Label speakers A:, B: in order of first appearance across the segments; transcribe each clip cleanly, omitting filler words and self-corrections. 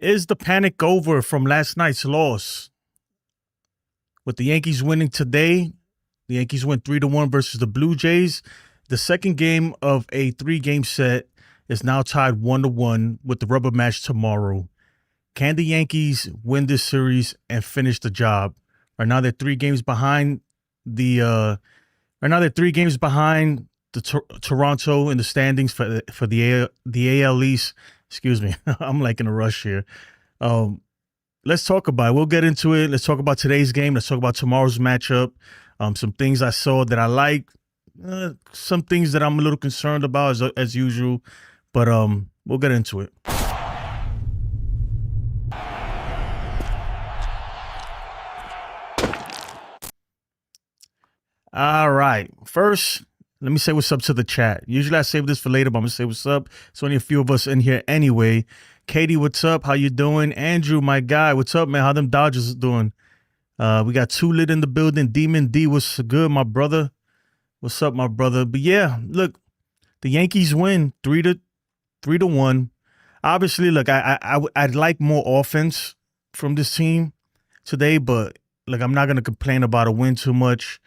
A: Is the panic over from last night's loss? With the Yankees winning today, the Yankees went 3-1 versus the Blue Jays. The second game of a 3-game set is now tied 1-1 with the rubber match tomorrow. Can the Yankees win this series and finish the job? Right now they're 3 games behind the Toronto in the standings for the AL East. Excuse me, I'm like in a rush here. Let's talk about it. We'll get into it. Let's talk about today's game. Let's talk about tomorrow's matchup. Some things I saw that I like. Some things that I'm a little concerned about as usual. But we'll get into it. All right. First, let me say what's up to the chat. Usually I save this for later, but I'm going to say what's up. There's only a few of us in here anyway. Katie, what's up? How you doing? Andrew, my guy, what's up, man? How them Dodgers doing? We got Too Lit in the building. Demon D, what's good, my brother? What's up, my brother? But yeah, look, the Yankees win 3-1. Obviously, look, I'd like more offense from this team today, but look, I'm not going to complain about a win too much.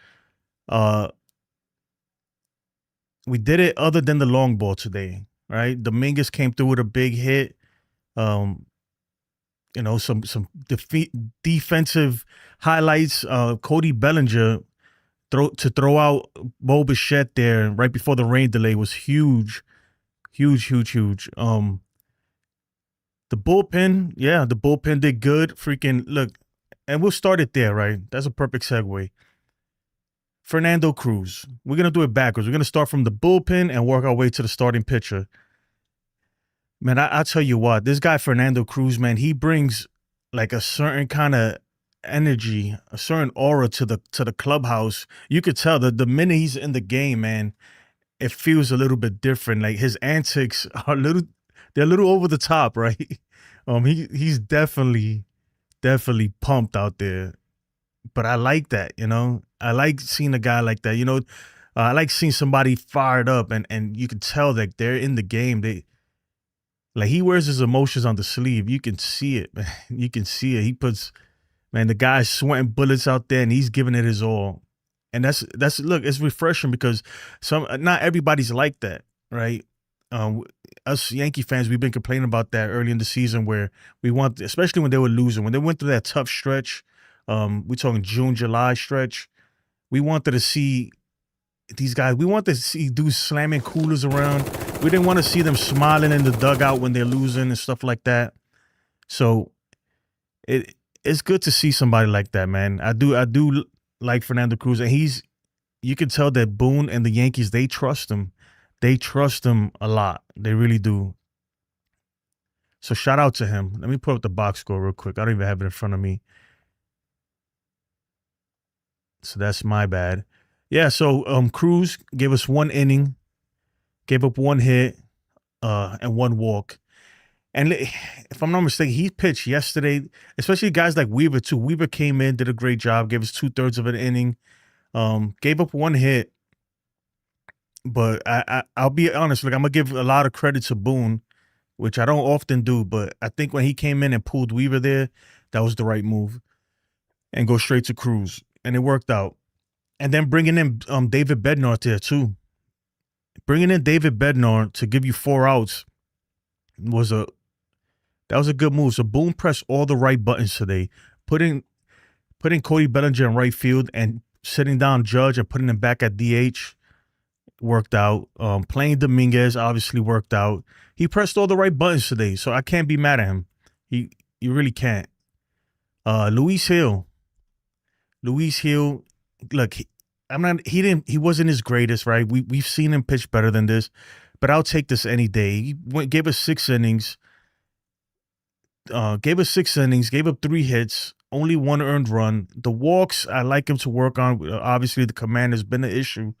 A: We did it other than the long ball today, right? Dominguez came through with a big hit. Some defensive highlights. Cody Bellinger throw out Bichette there right before the rain delay was huge. The bullpen, yeah, the bullpen did good. Freaking look, and we'll start it there, right? That's a perfect segue. Fernando Cruz. We're going to do it backwards. We're going to start from the bullpen and work our way to the starting pitcher. Man, I tell you what, this guy Fernando Cruz, man, he brings like a certain kind of energy, a certain aura to the clubhouse. You could tell that the minute he's in the game, man, it feels a little bit different. Like his antics are they're a little over the top, right? He's definitely pumped out there. But I like that, you know. I like seeing a guy like that, you know. I like seeing somebody fired up, and you can tell that they're in the game. He wears his emotions on the sleeve. You can see it, man. You can see it. He puts, man, the guy's sweating bullets out there, and he's giving it his all. And that's look, it's refreshing because not everybody's like that, right? Us Yankee fans, we've been complaining about that early in the season where we want, especially when they were losing, when they went through that tough stretch. We're talking June, July stretch. We wanted to see these guys. We wanted to see dudes slamming coolers around. We didn't want to see them smiling in the dugout when they're losing and stuff like that. So it's good to see somebody like that, man. I do like Fernando Cruz, and you can tell that Boone and the Yankees, they trust him. They trust him a lot. They really do. So shout out to him. Let me put up the box score real quick. I don't even have it in front of me. So that's my bad. Yeah, so Cruz gave us 1 inning, gave up 1 hit, and 1 walk. And if I'm not mistaken, he pitched yesterday, especially guys like Weaver too. Weaver came in, did a great job, gave us 2/3 of an inning, gave up 1 hit. But I'll be honest, look, I'm gonna give a lot of credit to Boone, which I don't often do, but I think when he came in and pulled Weaver there, that was the right move. And go straight to Cruz. And it worked out. And then bringing in David Bednar there too. Bringing in David Bednar to give you 4 outs was a good move. So Boone pressed all the right buttons today. Putting Cody Bellinger in right field and sitting down Judge and putting him back at DH worked out. Playing Dominguez obviously worked out. He pressed all the right buttons today, so I can't be mad at him. You really can't. Luis Hill, look, he wasn't his greatest, right? We've seen him pitch better than this, but I'll take this any day. He gave us 6 innings. Gave up 3 hits, only 1 earned run. The walks, I like him to work on. Obviously, the command has been an issue.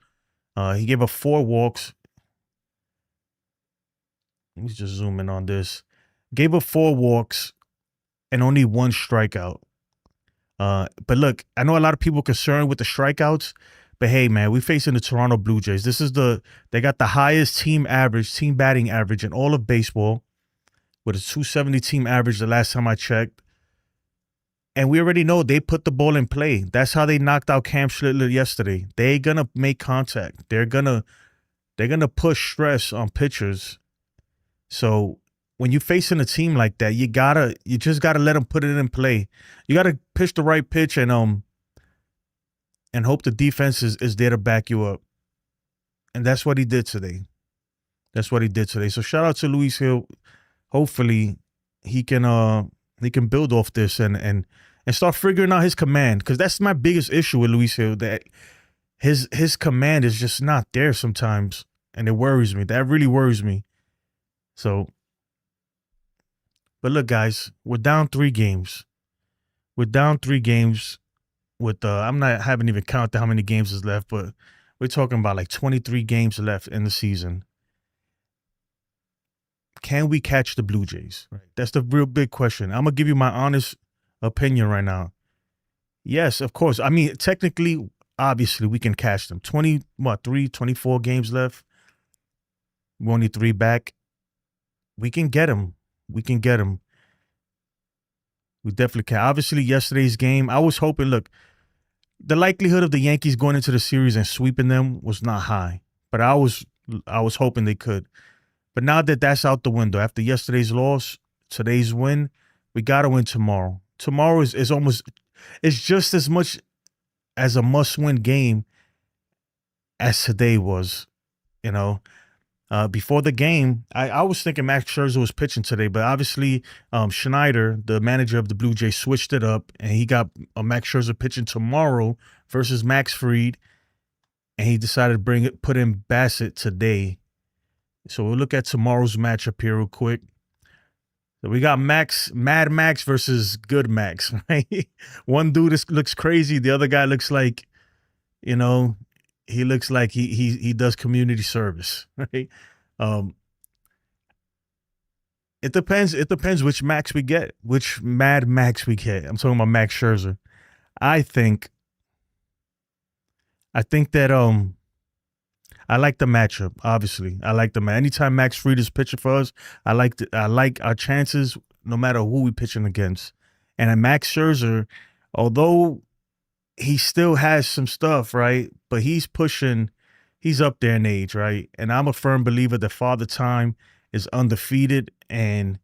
A: He gave up 4 walks. Let me just zoom in on this. Gave up 4 walks and only 1 strikeout. But look, I know a lot of people concerned with the strikeouts, but hey, man, we're facing the Toronto Blue Jays. They got the highest team batting average in all of baseball. with a 270 team average the last time I checked. And we already know they put the ball in play. That's how they knocked out Cam Schlittler yesterday. They're gonna make contact. They're gonna push stress on pitchers. So when you're facing a team like that, you just gotta let them put it in play. You gotta pitch the right pitch and hope the defense is there to back you up. And that's what he did today. So shout out to Luis Hill. Hopefully he can build off this and start figuring out his command, because that's my biggest issue with Luis Hill, that his command is just not there sometimes, and it worries me. That really worries me. So, but look, guys, we're down 3 games. With haven't even counted how many games is left, but we're talking about like 23 games left in the season. Can we catch the Blue Jays? Right. That's the real big question. I'm going to give you my honest opinion right now. Yes, of course. I mean, technically, obviously, we can catch them. 24 games left. We're only 3 back. We can get them. We definitely can. Obviously, yesterday's game, I was hoping, look, the likelihood of the Yankees going into the series and sweeping them was not high. But I was hoping they could. But now that that's out the window, after yesterday's loss, today's win, we got to win tomorrow. Tomorrow is just as much as a must-win game as today was, Before the game, I was thinking Max Scherzer was pitching today, but obviously Schneider, the manager of the Blue Jays, switched it up, and he got Max Scherzer pitching tomorrow versus Max Fried, and he decided to put in Bassett today. So we'll look at tomorrow's matchup here real quick. So we got Mad Max versus Good Max, right? One dude looks crazy. The other guy looks like, he looks like he does community service, right? It depends which Max we get, which Mad Max we get. I'm talking about Max Scherzer. I think that I like the matchup. Obviously, I like the match. Anytime Max Fried is pitching for us, I like our chances, no matter who we pitching against. And Max Scherzer, although he still has some stuff, right? But he's up there in age, right? And I'm a firm believer that Father Time is undefeated, and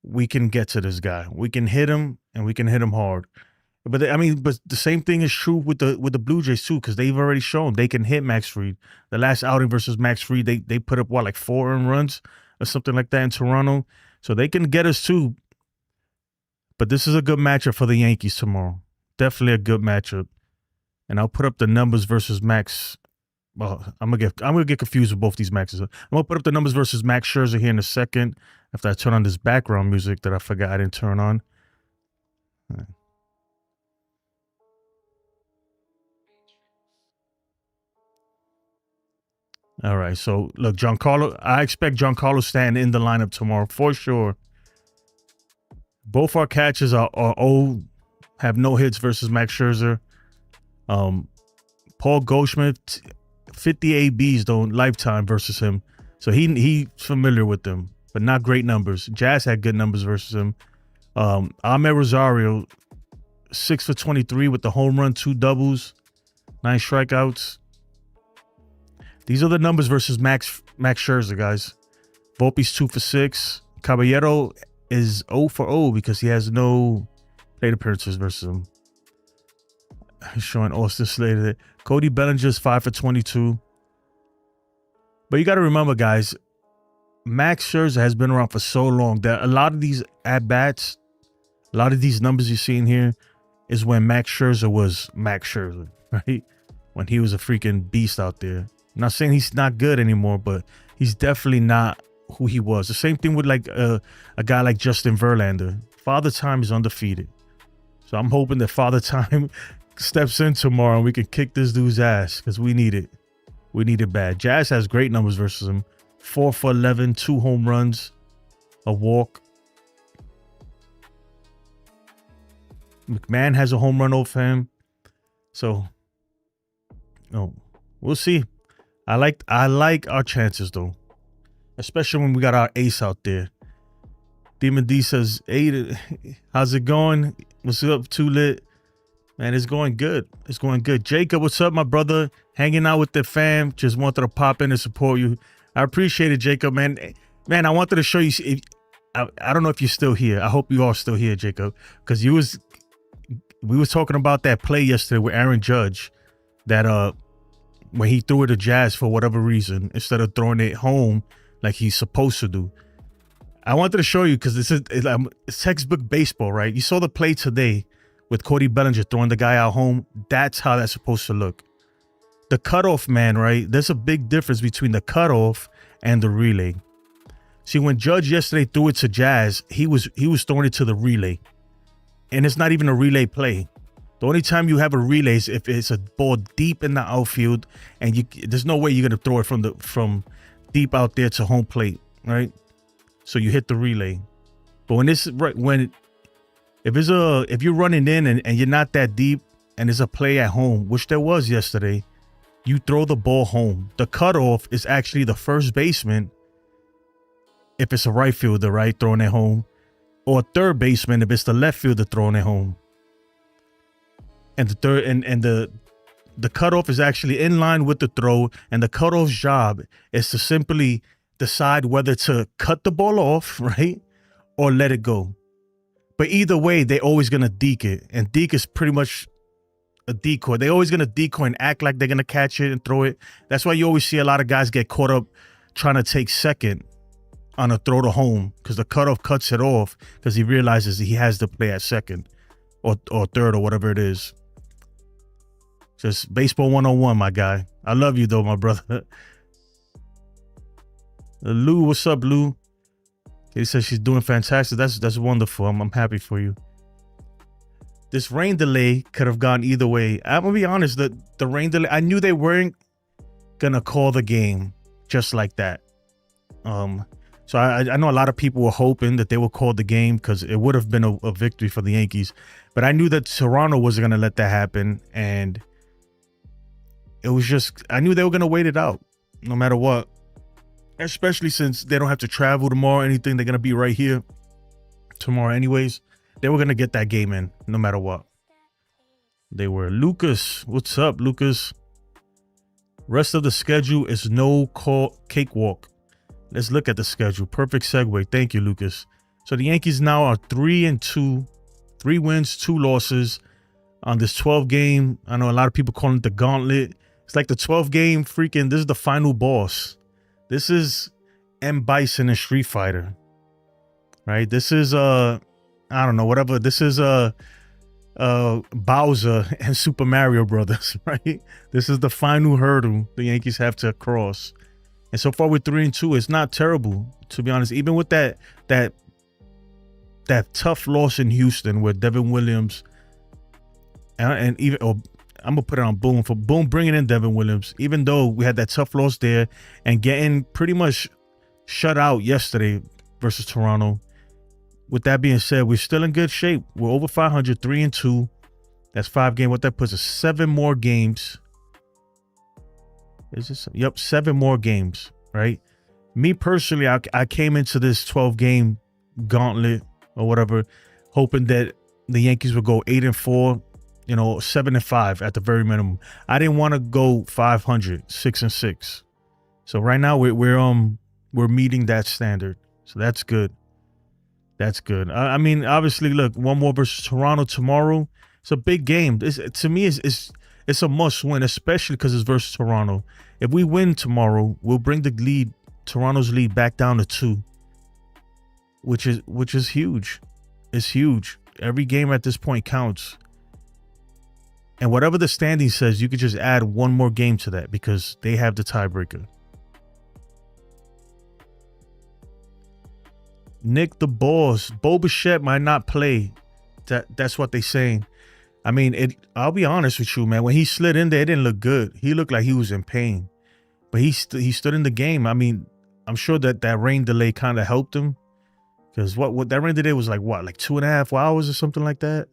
A: we can get to this guy. We can hit him, and we can hit him hard. But the same thing is true with the Blue Jays too, because they've already shown they can hit Max Fried. The last outing versus Max Fried, they put up like 4 earned runs or something like that in Toronto, so they can get us too. But this is a good matchup for the Yankees tomorrow. Definitely a good matchup, and I'll put up the numbers versus Max. Well, I'm gonna get confused with both these Maxes. I'm gonna put up the numbers versus Max Scherzer here in a second after I turn on this background music that I forgot I didn't turn on. All right. All right, so look, I expect Giancarlo Stanton in the lineup tomorrow for sure. Both our catchers are old, have no hits versus Max Scherzer. Paul Goldschmidt, 50 ABs though, lifetime versus him. So he's familiar with them, but not great numbers. Jazz had good numbers versus him. Ahmed Rosario, 6 for 23 with the home run, 2 doubles, 9 strikeouts. These are the numbers versus Max Scherzer, guys. Volpe's 2 for 6. Caballero is 0 for 0 because he has no plate appearances versus him. He's showing Austin Slater. Cody Bellinger's 5 for 22. But you got to remember, guys, Max Scherzer has been around for so long that a lot of these at-bats, a lot of these numbers you're seeing here is when Max Scherzer was Max Scherzer, right? When he was a freaking beast out there. I'm not saying he's not good anymore, but he's definitely not who he was. The same thing with like a guy like Justin Verlander. Father Time is undefeated. So I'm hoping that Father Time steps in tomorrow and we can kick this dude's ass because we need it. We need it bad. Jazz has great numbers versus him. 4 for 11, 2 home runs, a walk. McMahon has a home run over him. So, we'll see. I like our chances though, especially when we got our ace out there. Demon D says, hey, how's it going? What's up, Too Lit? Man, it's going good. It's going good. Jacob, what's up, my brother? Hanging out with the fam. Just wanted to pop in and support you. I appreciate it, Jacob, man. Man, I wanted to show you. I don't know if you're still here. I hope you are still here, Jacob, because we was talking about that play yesterday with Aaron Judge, that when he threw it to Jazz for whatever reason instead of throwing it home like he's supposed to do. I wanted to show you because it's textbook baseball, right? You saw the play today with Cody Bellinger throwing the guy out home. That's how that's supposed to look. The cutoff, man, right? There's a big difference between the cutoff and the relay. See, when Judge yesterday threw it to Jazz, he was throwing it to the relay. And it's not even a relay play. The only time you have a relay is if it's a ball deep in the outfield and there's no way you're going to throw it from deep out there to home plate, right? So you hit the relay. But if you're running in and you're not that deep and there's a play at home, which there was yesterday, you throw the ball home. The cutoff is actually the first baseman if it's a right fielder, right, throwing it home, or third baseman if it's the left fielder throwing it home. And the cutoff is actually in line with the throw, and the cutoff's job is to simply decide whether to cut the ball off, right, or let it go. But either way, they're always gonna deke it, and deke is pretty much a decoy. They're always gonna decoy and act like they're gonna catch it and throw it. That's why you always see a lot of guys get caught up trying to take second on a throw to home because the cutoff cuts it off because he realizes he has to play at second or third or whatever it is. Just baseball 101, my guy. I love you though, my brother. Lou, what's up, Lou? He says she's doing fantastic. That's wonderful. I'm happy for you. This rain delay could have gone either way. I'm gonna be honest, the rain delay, I knew they weren't gonna call the game just like that. So I know a lot of people were hoping that they would call the game because it would have been a victory for the Yankees. But I knew that Toronto wasn't gonna let that happen, and it was just, I knew they were gonna wait it out no matter what. Especially since they don't have to travel tomorrow or anything. They're gonna be right here tomorrow anyways. They were going to get that game in no matter what. They were. Lucas, what's up, Lucas? Rest of the schedule is no cakewalk. Let's look at the schedule. Perfect segue. Thank you, Lucas. So the Yankees now are 3-2, 3 wins, 2 losses on this 12 game. I know a lot of people calling it the gauntlet. It's like the 12 game freaking, this is the final boss. This is M. Bison and Street Fighter, right? This is, I don't know, whatever. This is Bowser and Super Mario Brothers, right? This is the final hurdle the Yankees have to cross. And so far we're 3-2. It's not terrible, to be honest. Even with that tough loss in Houston with Devin Williams, and even I'm gonna put it on Boom for Boom bringing in Devin Williams. Even though we had that tough loss there and getting pretty much shut out yesterday versus Toronto. With that being said, we're still in good shape. We're over 500, 3-2. That's 5 games. What that puts us 7 more games. Is this? Yep, 7 more games, right? Me personally, I came into this 12 game gauntlet or whatever, hoping that the Yankees would go 8-4, 7-5 at the very minimum. I didn't want to go 500, 6-6. So right now we're meeting that standard. So that's good. That's good. I mean, obviously, look, one more versus Toronto tomorrow. It's a big game. To me, it's a must win, especially because it's versus Toronto. If we win tomorrow, we'll bring the lead, Toronto's lead, back down to 2, which is huge. It's huge. Every game at this point counts. And whatever the standing says, you could just add one more game to that because they have the tiebreaker. Nick the Boss, Bichette might not play. That's what they saying. I mean, I'll be honest with you, man. When he slid in there, it didn't look good. He looked like he was in pain, but he stood in the game. I mean, I'm sure that rain delay kind of helped him because what that rain delay was like 2.5 hours or something like that.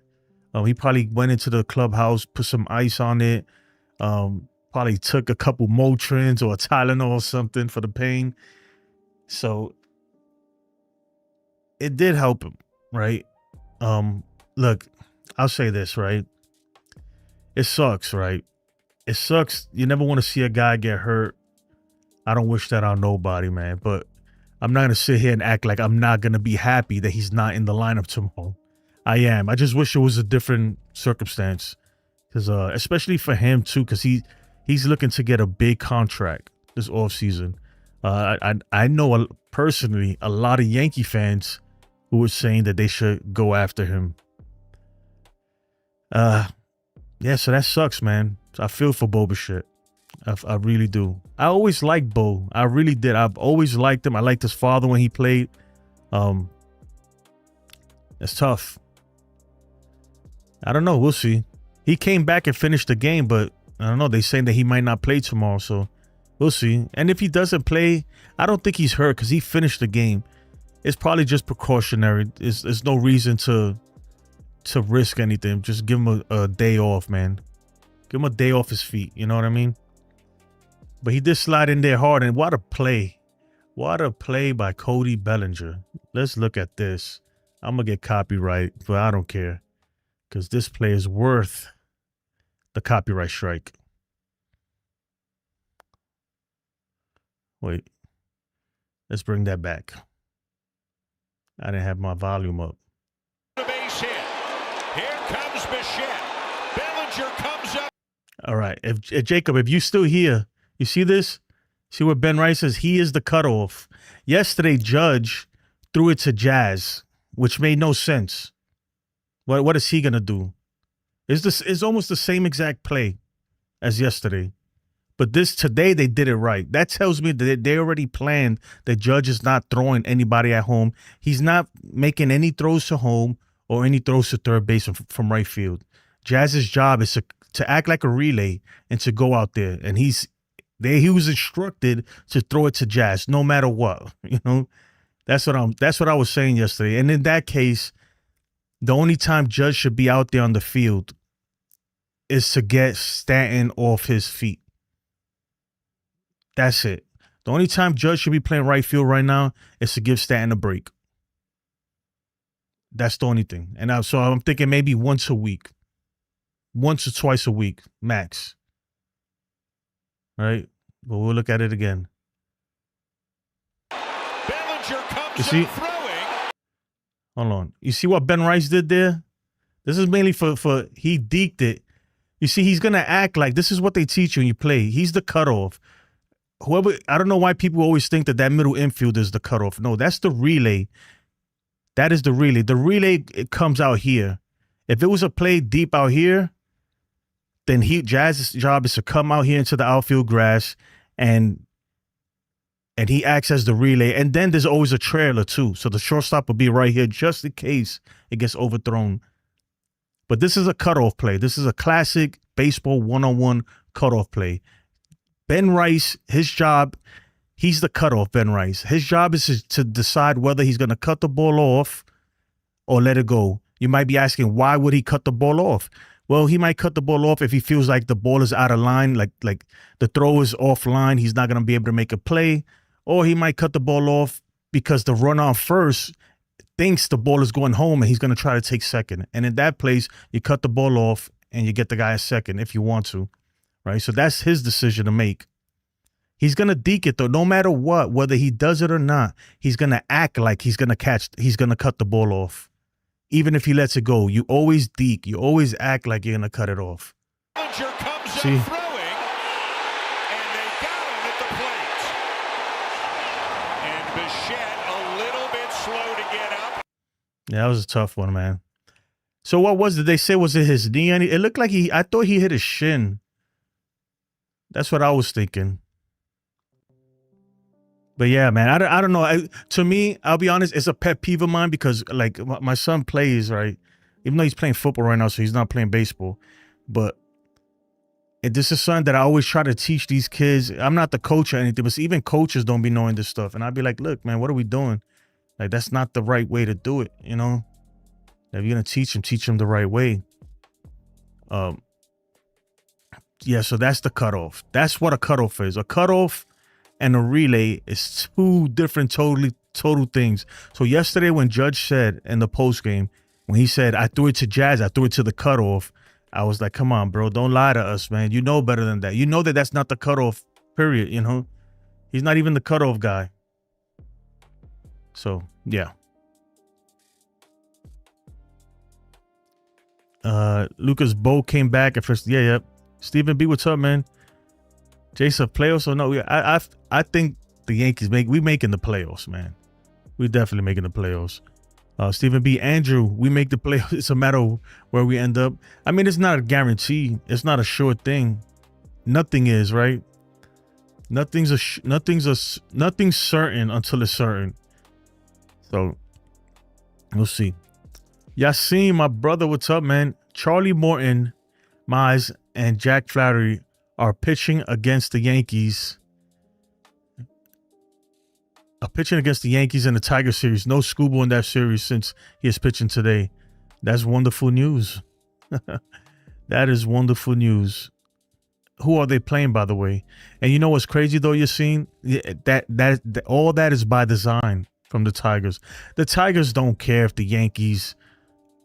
A: He probably went into the clubhouse, put some ice on it. Probably took a couple Motrins or a Tylenol or something for the pain. So it did help him, right? Look, I'll say this, right? It sucks, right? It sucks. You never want to see a guy get hurt. I don't wish that on nobody, man. But I'm not gonna sit here and act like I'm not gonna be happy that he's not in the lineup tomorrow. I am. I just wish it was a different circumstance, because especially for him too, because he's looking to get a big contract this offseason. I know personally a lot of Yankee fans who were saying that they should go after him. Yeah, so that sucks, man. I feel for Bo Bichette. I really do. I always liked Bo. I really did. I've always liked him. I liked his father when he played. It's tough. I don't know. We'll see. He came back and finished the game, but I don't know. They're saying that he might not play tomorrow, so we'll see. And if he doesn't play, I don't think he's hurt because he finished the game. It's probably just precautionary. There's no reason to risk anything. Just give him a day off, man. Give him a day off his feet. You know what I mean? But he did slide in there hard, and what a play. What a play by Cody Bellinger. Let's look at this. I'm going to get copyright, but I don't care, because this play is worth the copyright strike. Wait. Let's bring that back. I didn't have my volume up.
B: The base hit. Here comes Bichette. Bellinger comes up.
A: All right. If Jacob, if you still here, you see this? See what Ben Rice says? He is the cutoff. Yesterday, Judge threw it to Jazz, which made no sense. What is he gonna do? It's almost the same exact play as yesterday. But today they did it right. That tells me that they already planned that Judge is not throwing anybody at home. He's not making any throws to home or any throws to third base from right field. Jazz's job is to act like a relay and to go out there. And he was instructed to throw it to Jazz no matter what. You know, that's what I was saying yesterday. And in that case, the only time Judge should be out there on the field is to get Stanton off his feet. That's it. The only time Judge should be playing right field right now is to give Stanton a break. That's the only thing. And so I'm thinking maybe once a week. Once or twice a week, max. Right? But we'll look at it again.
B: Bellinger comes
A: you see?
B: throwing.
A: Hold on. You see what Ben Rice did there? This is mainly for he deked it. You see, he's going to act like this is what they teach you when you play. He's the cutoff. Whoever, I don't know why people always think that middle infield is the cutoff. No, that's the relay. That is the relay. The relay, it comes out here. If it was a play deep out here, then Jazz's job is to come out here into the outfield grass and he acts as the relay. And then there's always a trailer too. So the shortstop will be right here just in case it gets overthrown. But this is a cutoff play. This is a classic baseball one-on-one cutoff play. Ben Rice, his job, he's the cutoff, Ben Rice. His job is to decide whether he's going to cut the ball off or let it go. You might be asking, why would he cut the ball off? Well, he might cut the ball off if he feels like the ball is out of line, like the throw is offline, he's not going to be able to make a play. Or he might cut the ball off because the runner on first thinks the ball is going home and he's going to try to take second. And in that place, you cut the ball off and you get the guy a second if you want to. Right, so that's his decision to make. He's going to deke it, though, no matter what, whether he does it or not. He's going to act like he's going to cut the ball off. Even if he lets it go, you always deke. You always act like you're going to cut it off.
B: Comes
A: see?
B: Throwing, and they got him at the plate. And Bichette a little bit slow to get up.
A: Yeah, that was a tough one, man. So what was it? They say, was it his knee? It looked like I thought he hit his shin. That's what I was thinking. But yeah, man, I don't know. To me, I'll be honest, it's a pet peeve of mine because like my son plays, right? Even though he's playing football right now, so he's not playing baseball. But this is something that I always try to teach these kids. I'm not the coach or anything, but even coaches don't be knowing this stuff. And I'd be like, look, man, what are we doing? Like, that's not the right way to do it, you know? If you're going to teach them the right way. Yeah, so that's the cutoff. That's what a cutoff is. A cutoff and a relay is two different, totally total things. So yesterday when Judge said in the post game, when he said, I threw it to Jazz, I threw it to the cutoff, I was like, come on, bro, don't lie to us, man. You know better than that. You know that that's not the cutoff, period, you know? He's not even the cutoff guy. So, yeah. Lucas Bo came back at first. Yeah. Stephen B, what's up, man? Jason, playoffs or no? I think the Yankees we making the playoffs, man. We definitely making the playoffs. Stephen B, Andrew, we make the playoffs. It's a matter of where we end up. I mean, it's not a guarantee. It's not a sure thing. Nothing is, right? Nothing's certain until it's certain. So we'll see. Yassine, my brother, what's up, man? Charlie Morton, Mize, and Jack Flaherty are pitching against the Yankees. Pitching against the Yankees in the Tiger series. No Scooble in that series since he is pitching today. That's wonderful news. That is wonderful news. Who are they playing, by the way? And you know what's crazy though, Yassine? That all that is by design from the Tigers. The Tigers don't care if the Yankees.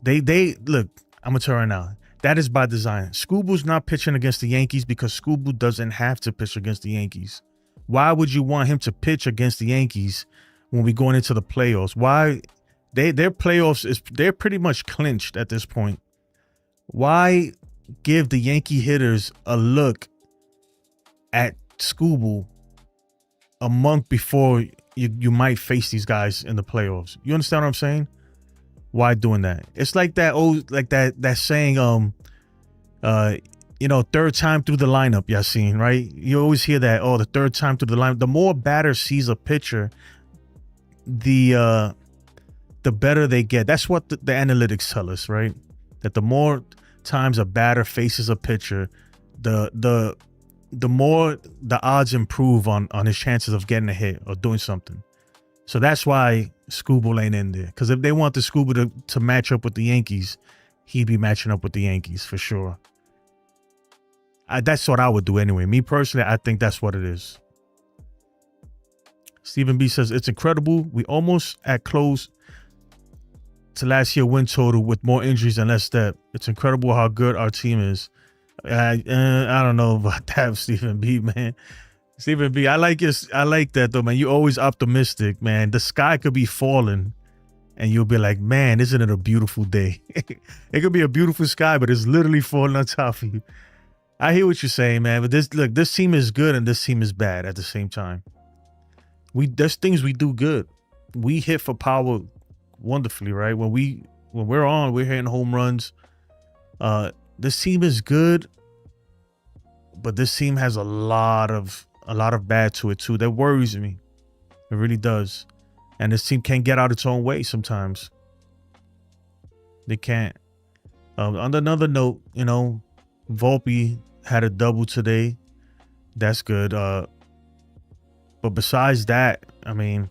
A: They look. I'm gonna tell you right now. That is by design. Scooble's not pitching against the Yankees because Scooble doesn't have to pitch against the Yankees. Why would you want him to pitch against the Yankees when we're going into the playoffs? Why? Their playoffs they're pretty much clinched at this point. Why give the Yankee hitters a look at Scooble a month before you might face these guys in the playoffs? You understand what I'm saying? Why doing that? It's like that that saying, third time through the lineup, Yassine, right? You always hear that, the third time through the lineup. The more batter sees a pitcher, the better they get. That's what the analytics tell us, right? That the more times a batter faces a pitcher, the more the odds improve on his chances of getting a hit or doing something. So that's why Scooble ain't in there. Because if they want the Scooble to match up with the Yankees, he'd be matching up with the Yankees for sure. That's what I would do anyway. Me personally, I think that's what it is. Stephen B says, it's incredible. We almost at close to last year win total with more injuries and less depth. It's incredible how good our team is. I don't know about that, Stephen B, man. Stephen B, I like that though, man. You're always optimistic, man. The sky could be falling and you'll be like, man, isn't it a beautiful day? It could be a beautiful sky, but it's literally falling on top of you. I hear what you're saying, man. But this team is good and this team is bad at the same time. There's things we do good. We hit for power wonderfully, right? When we're on, we're hitting home runs. This team is good, but this team has a lot of bad to it too. That worries me. It really does. And this team can't get out its own way sometimes. They can't. On another note, Volpe had a double today. That's good. But besides that, I mean,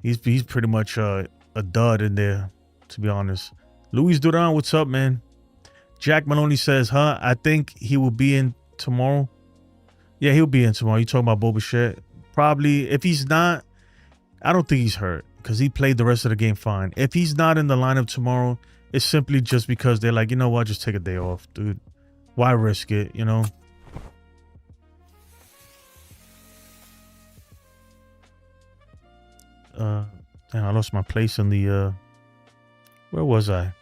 A: he's pretty much a dud in there, to be honest. Luis Duran, what's up, man? Jack Maloney says, I think he will be in tomorrow. Yeah, he'll be in tomorrow. You talking about Bichette? Probably. If he's not, I don't think he's hurt because he played the rest of the game fine. If he's not in the lineup tomorrow, it's simply just because they're like, you know what, just take a day off, dude. Why risk it, Damn, I lost my place in the where was I?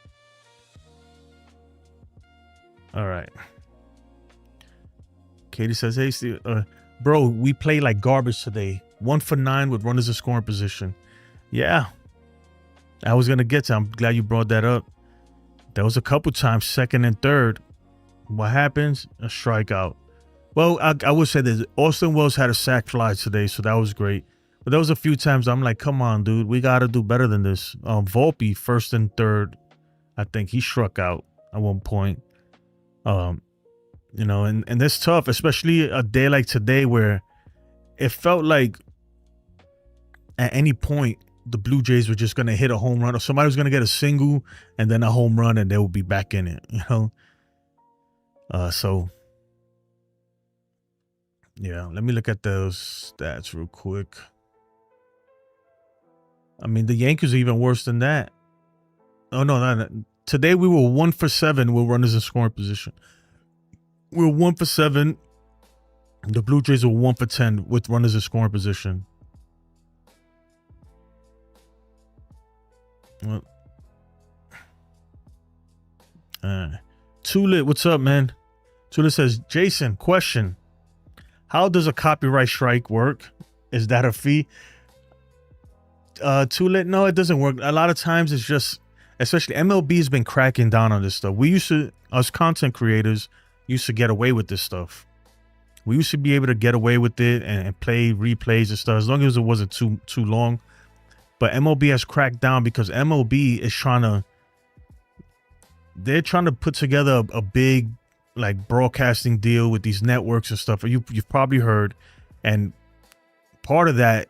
A: All right. Katie says, hey, Steve, bro, we played like garbage today. 1 for 9 with runners in scoring position. Yeah. I was going to get to. I'm glad you brought that up. There was a couple times, second and third. What happens? A strikeout. Well, I would say that Austin Wells had a sac fly today, so that was great. But there was a few times I'm like, come on, dude. We got to do better than this. Volpe, first and third, I think he struck out at one point. And that's tough, especially a day like today where it felt like at any point the Blue Jays were just going to hit a home run or somebody was going to get a single and then a home run and they will be back in it, So, yeah, let me look at those stats real quick. I mean, the Yankees are even worse than that. Oh, no, no. Today we were 1 for 7 with runners in scoring position. We were 1 for 7. The Blue Jays were 1 for 10 with runners in scoring position. Tulit, what's up, man? Tulit says, Jason, question. How does a copyright strike work? Is that a fee? Tulit, no, it doesn't work. A lot of times it's just, especially MLB has been cracking down on this stuff. We used to, us content creators, used to get away with this stuff. We used to be able to get away with it and play replays and stuff as long as it wasn't too long. But MLB has cracked down because MLB is they're trying to put together a big like broadcasting deal with these networks and stuff. You've probably heard, and part of that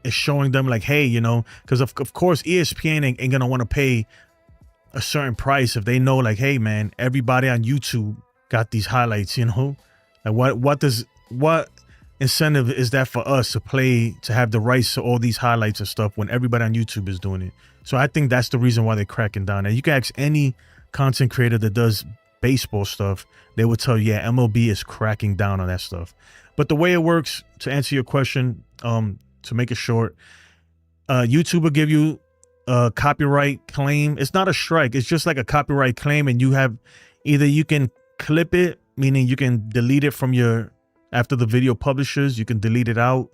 A: is showing them like, hey, you know, because of course ESPN ain't gonna want to pay a certain price if they know like, hey man, everybody on YouTube got these highlights, you know. Like what incentive is that for us to have the rights to all these highlights and stuff when everybody on YouTube is doing it? So I think that's the reason why they're cracking down. And you can ask any content creator that does baseball stuff, they will tell you, yeah, MLB is cracking down on that stuff. But the way it works, to answer your question, to make it short, YouTube will give you a copyright claim. It's not a strike. It's just like a copyright claim, and you have either you can clip it, meaning you can delete it from after the video publishes, you can delete it out,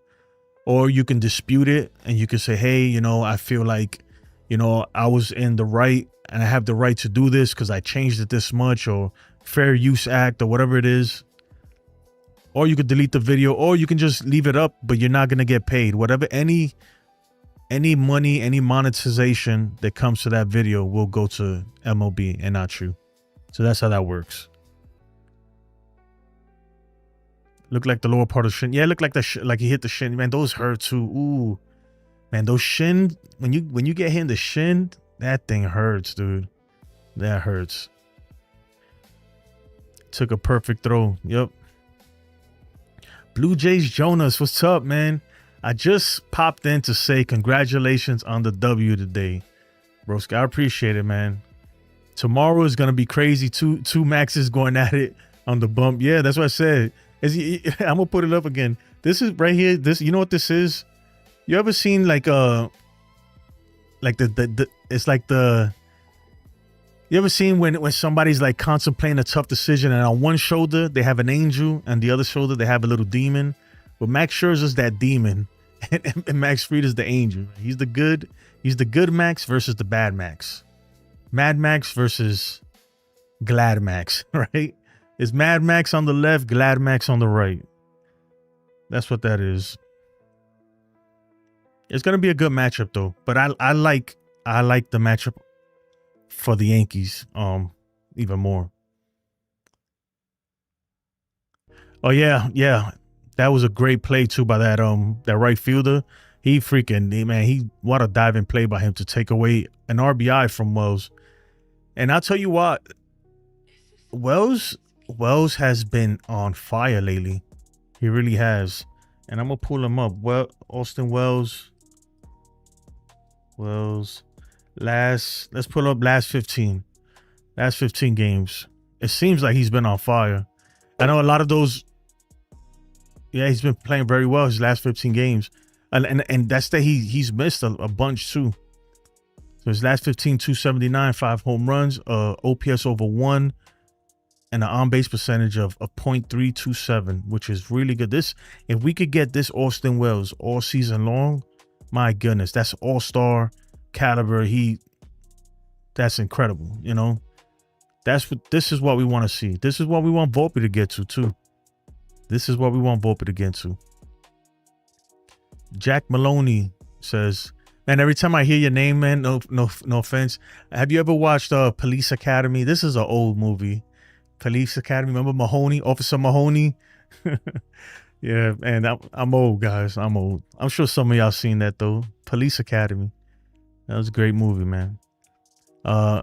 A: or you can dispute it and you can say, hey, you know, I feel like, you know, I was in the right and I have the right to do this because I changed it this much, or Fair Use Act or whatever it is. Or you could delete the video, or you can just leave it up, but you're not going to get paid. Whatever, any money, any monetization that comes to that video will go to MLB and not you. So that's how that works. Look like the lower part of the shin. Yeah, look like like he hit the shin. Man, those hurt too. Ooh, man, those shin. When you get hit in the shin, that thing hurts, dude. That hurts. Took a perfect throw. Yep. Blue Jays Jonas, what's up, man? I just popped in to say congratulations on the W today, broski. I appreciate it, man. Tomorrow is gonna be crazy. Two Maxes going at it on the bump. Yeah, that's what I said. I'm gonna put it up again. This is right here. This, you know what this is? You ever seen like it's like the, you ever seen when somebody's like contemplating a tough decision and on one shoulder they have an angel and the other shoulder they have a little demon? Well, Max Scherzer's that demon and Max Fried's the angel. He's the good Max versus the bad Max. Mad Max versus Glad Max, right? It's Mad Max on the left, Glad Max on the right. That's what that is. It's gonna be a good matchup though. But I like the matchup for the Yankees even more. Oh yeah. That was a great play too by that right fielder. He what a diving play by him to take away an RBI from Wells. And I'll tell you what, Wells has been on fire lately. He really has. And I'm gonna pull him up. Well, Austin Wells. Let's pull up last 15 games. It seems like he's been on fire. I know a lot of those. Yeah, he's been playing very well his last 15 games. And that's that he's missed a bunch too. So his last 15, 279, 5 home runs, OPS over 1, and an on-base percentage of .327, which is really good. If we could get this Austin Wells all season long, my goodness, that's all-star caliber. That's incredible, you know. This is what we want to see. This is what we want Volpe to get to too. This is what we want Volpe to get to. Jack Maloney says, man, every time I hear your name, man, no offense. Have you ever watched Police Academy? This is an old movie. Police Academy. Remember Mahoney, Officer Mahoney? Yeah, man, I'm old, guys. I'm old. I'm sure some of y'all seen that though. Police Academy. That was a great movie, man. I'm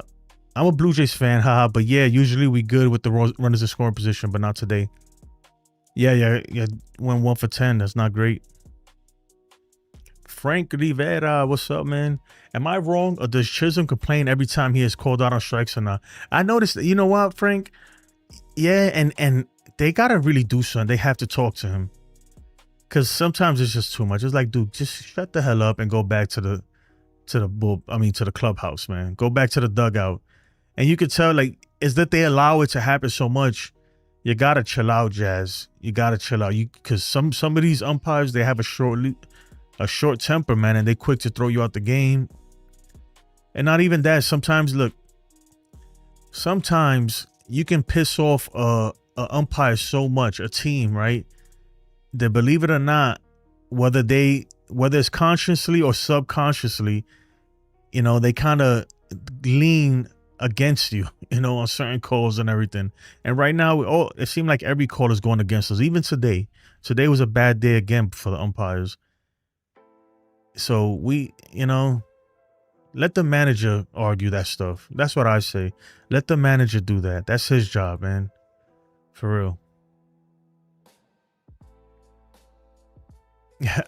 A: a Blue Jays fan, haha. But yeah, usually we good with the runners in scoring position, but not today. Yeah. Went 1 for 10. That's not great. Frank Rivera, what's up, man? Am I wrong, or does Chisholm complain every time he is called out on strikes or not? I noticed that, you know what, Frank? Yeah, and they gotta really do something. They have to talk to him, because sometimes it's just too much. It's like, dude, just shut the hell up and go back to the clubhouse, man. Go back to the dugout. And you could tell, like, is that they allow it to happen so much. You gotta chill out, Jazz. You gotta chill out. Because some of these umpires, they have a short temper, man, and they quick to throw you out the game. And not even that. Sometimes you can piss off a umpire so much, a team, right? That, believe it or not, whether it's consciously or subconsciously, you know, they kind of lean against you, you know, on certain calls and everything. And right now, it seemed like every call is going against us. Even today. Today was a bad day again for the umpires. So we, you know, let the manager argue that stuff. That's what I say. Let the manager do that. That's his job, man. For real.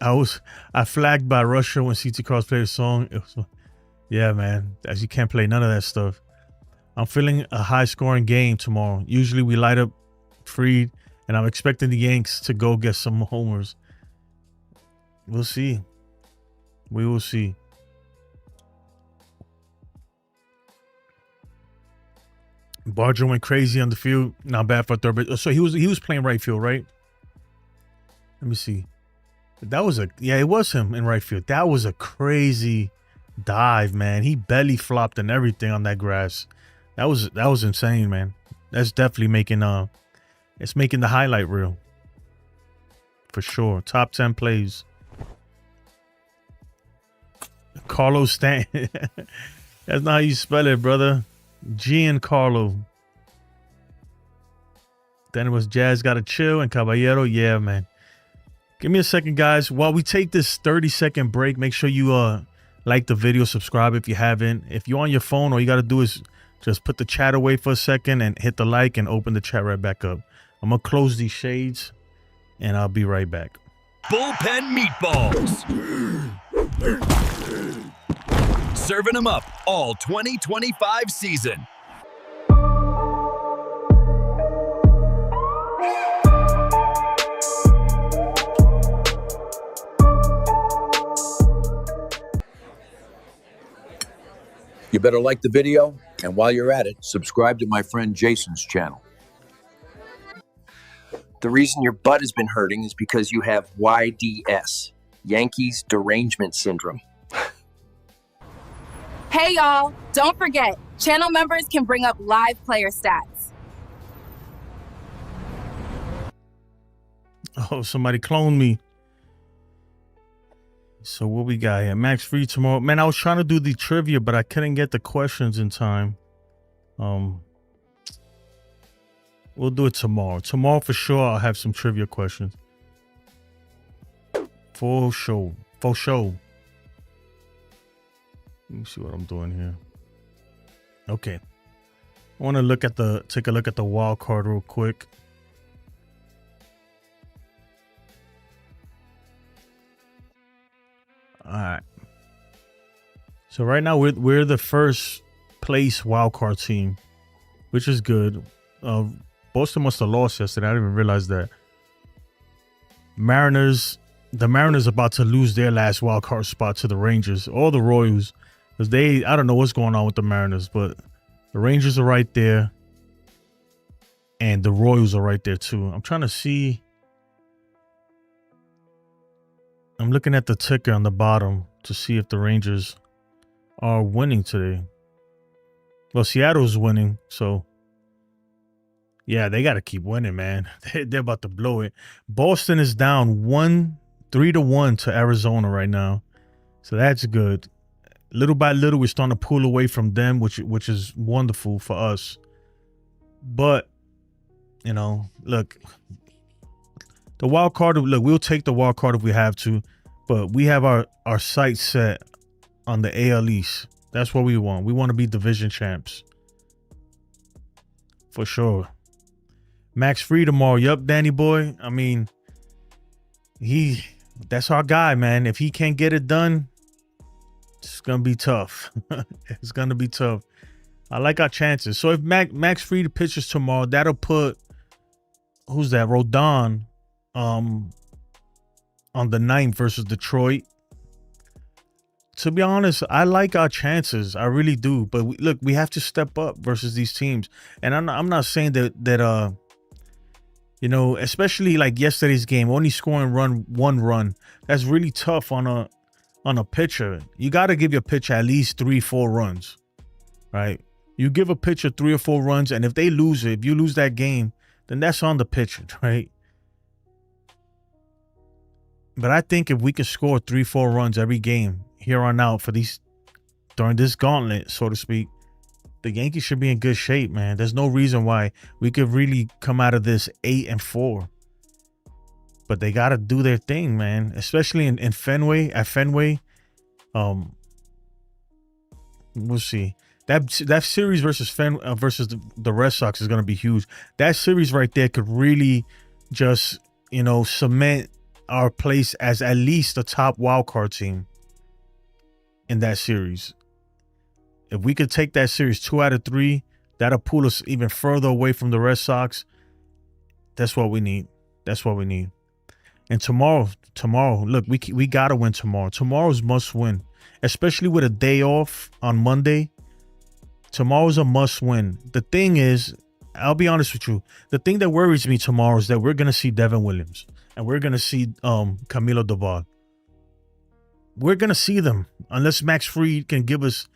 A: I flagged by Russia when CT Cross played a song. Yeah, man. As you can't play none of that stuff. I'm feeling a high-scoring game tomorrow. Usually we light up Freed, and I'm expecting the Yanks to go get some homers. We'll see. We will see. Barger went crazy on the field. Not bad for third base. So he was playing right field, right? Let me see. It was him in right field. That was a crazy dive, man. He belly flopped and everything on that grass. That was insane, man. That's definitely making it's making the highlight reel. For sure. Top 10 plays. Carlos Stanton. That's not how you spell it, brother. Giancarlo. Then it was Jazz Gotta Chill and Caballero. Yeah, man. Give me a second, guys. While we take this 30-second break, make sure you like the video, subscribe if you haven't. If you're on your phone, all you got to do is just put the chat away for a second and hit the like and open the chat right back up. I'm going to close these shades and I'll be right back.
C: Bullpen meatballs. Serving them up all 2025 season.
D: You better like the video, and while you're at it, subscribe to my friend Jason's channel.
E: The reason your butt has been hurting is because you have YDS, Yankees Derangement Syndrome.
F: Hey y'all, don't forget, channel members can bring up live player stats.
A: Oh, somebody cloned me. So what we got here? Max Fried tomorrow. Man, I was trying to do the trivia, but I couldn't get the questions in time. We'll do it tomorrow. Tomorrow for sure I'll have some trivia questions. For sure. For sure. Let me see what I'm doing here. Okay. I want to take a look at the wild card real quick. All right. So right now we're the first place wild card team, which is good. Boston must have lost yesterday. I didn't even realize that. The Mariners about to lose their last wild card spot to the Rangers or the Royals, because I don't know what's going on with the Mariners, but the Rangers are right there, and the Royals are right there too. I'm trying to see. I'm looking at the ticker on the bottom to see if the Rangers are winning today. Well, Seattle's winning, so yeah, they got to keep winning, man. They're about to blow it. Boston is down 3-1 to Arizona right now, so that's good. Little by little, we're starting to pull away from them, which is wonderful for us. But you know, look. The wild card, look, we'll take the wild card if we have to, but we have our sights set on the AL East. That's what we want. We want to be division champs. For sure. Max Fried tomorrow. Yup, Danny boy. I mean, That's our guy, man. If he can't get it done, it's gonna be tough. It's gonna be tough. I like our chances. So if Max Fried pitches tomorrow, that'll put who's that? Rodon on the 9th versus Detroit. To be honest, I like our chances. I really do. But we have to step up versus these teams. And I'm not saying that you know, especially like yesterday's game, only scoring one run. That's really tough on a pitcher. You got to give your pitcher at least 3-4 runs, right? You give a pitcher 3 or 4 runs, and if they lose it, if you lose that game, then that's on the pitcher, right? But I think if we can score 3-4 runs every game here on out for these during this gauntlet, so to speak, the Yankees should be in good shape, man. There's no reason why we could really come out of this 8-4. But they got to do their thing, man. Especially in Fenway, at Fenway. We'll see. That series versus the Red Sox is going to be huge. That series right there could really just, you know, cement our place as at least a top wild card team in that series. If we could take that series 2 out of 3, that'll pull us even further away from the Red Sox. That's what we need. That's what we need. And tomorrow, look, we got to win tomorrow. Tomorrow's must win, especially with a day off on Monday. Tomorrow's a must win. The thing is, I'll be honest with you, the thing that worries me tomorrow is that we're going to see Devin Williams and we're going to see Camilo Doval. We're going to see them unless Max Fried can give us.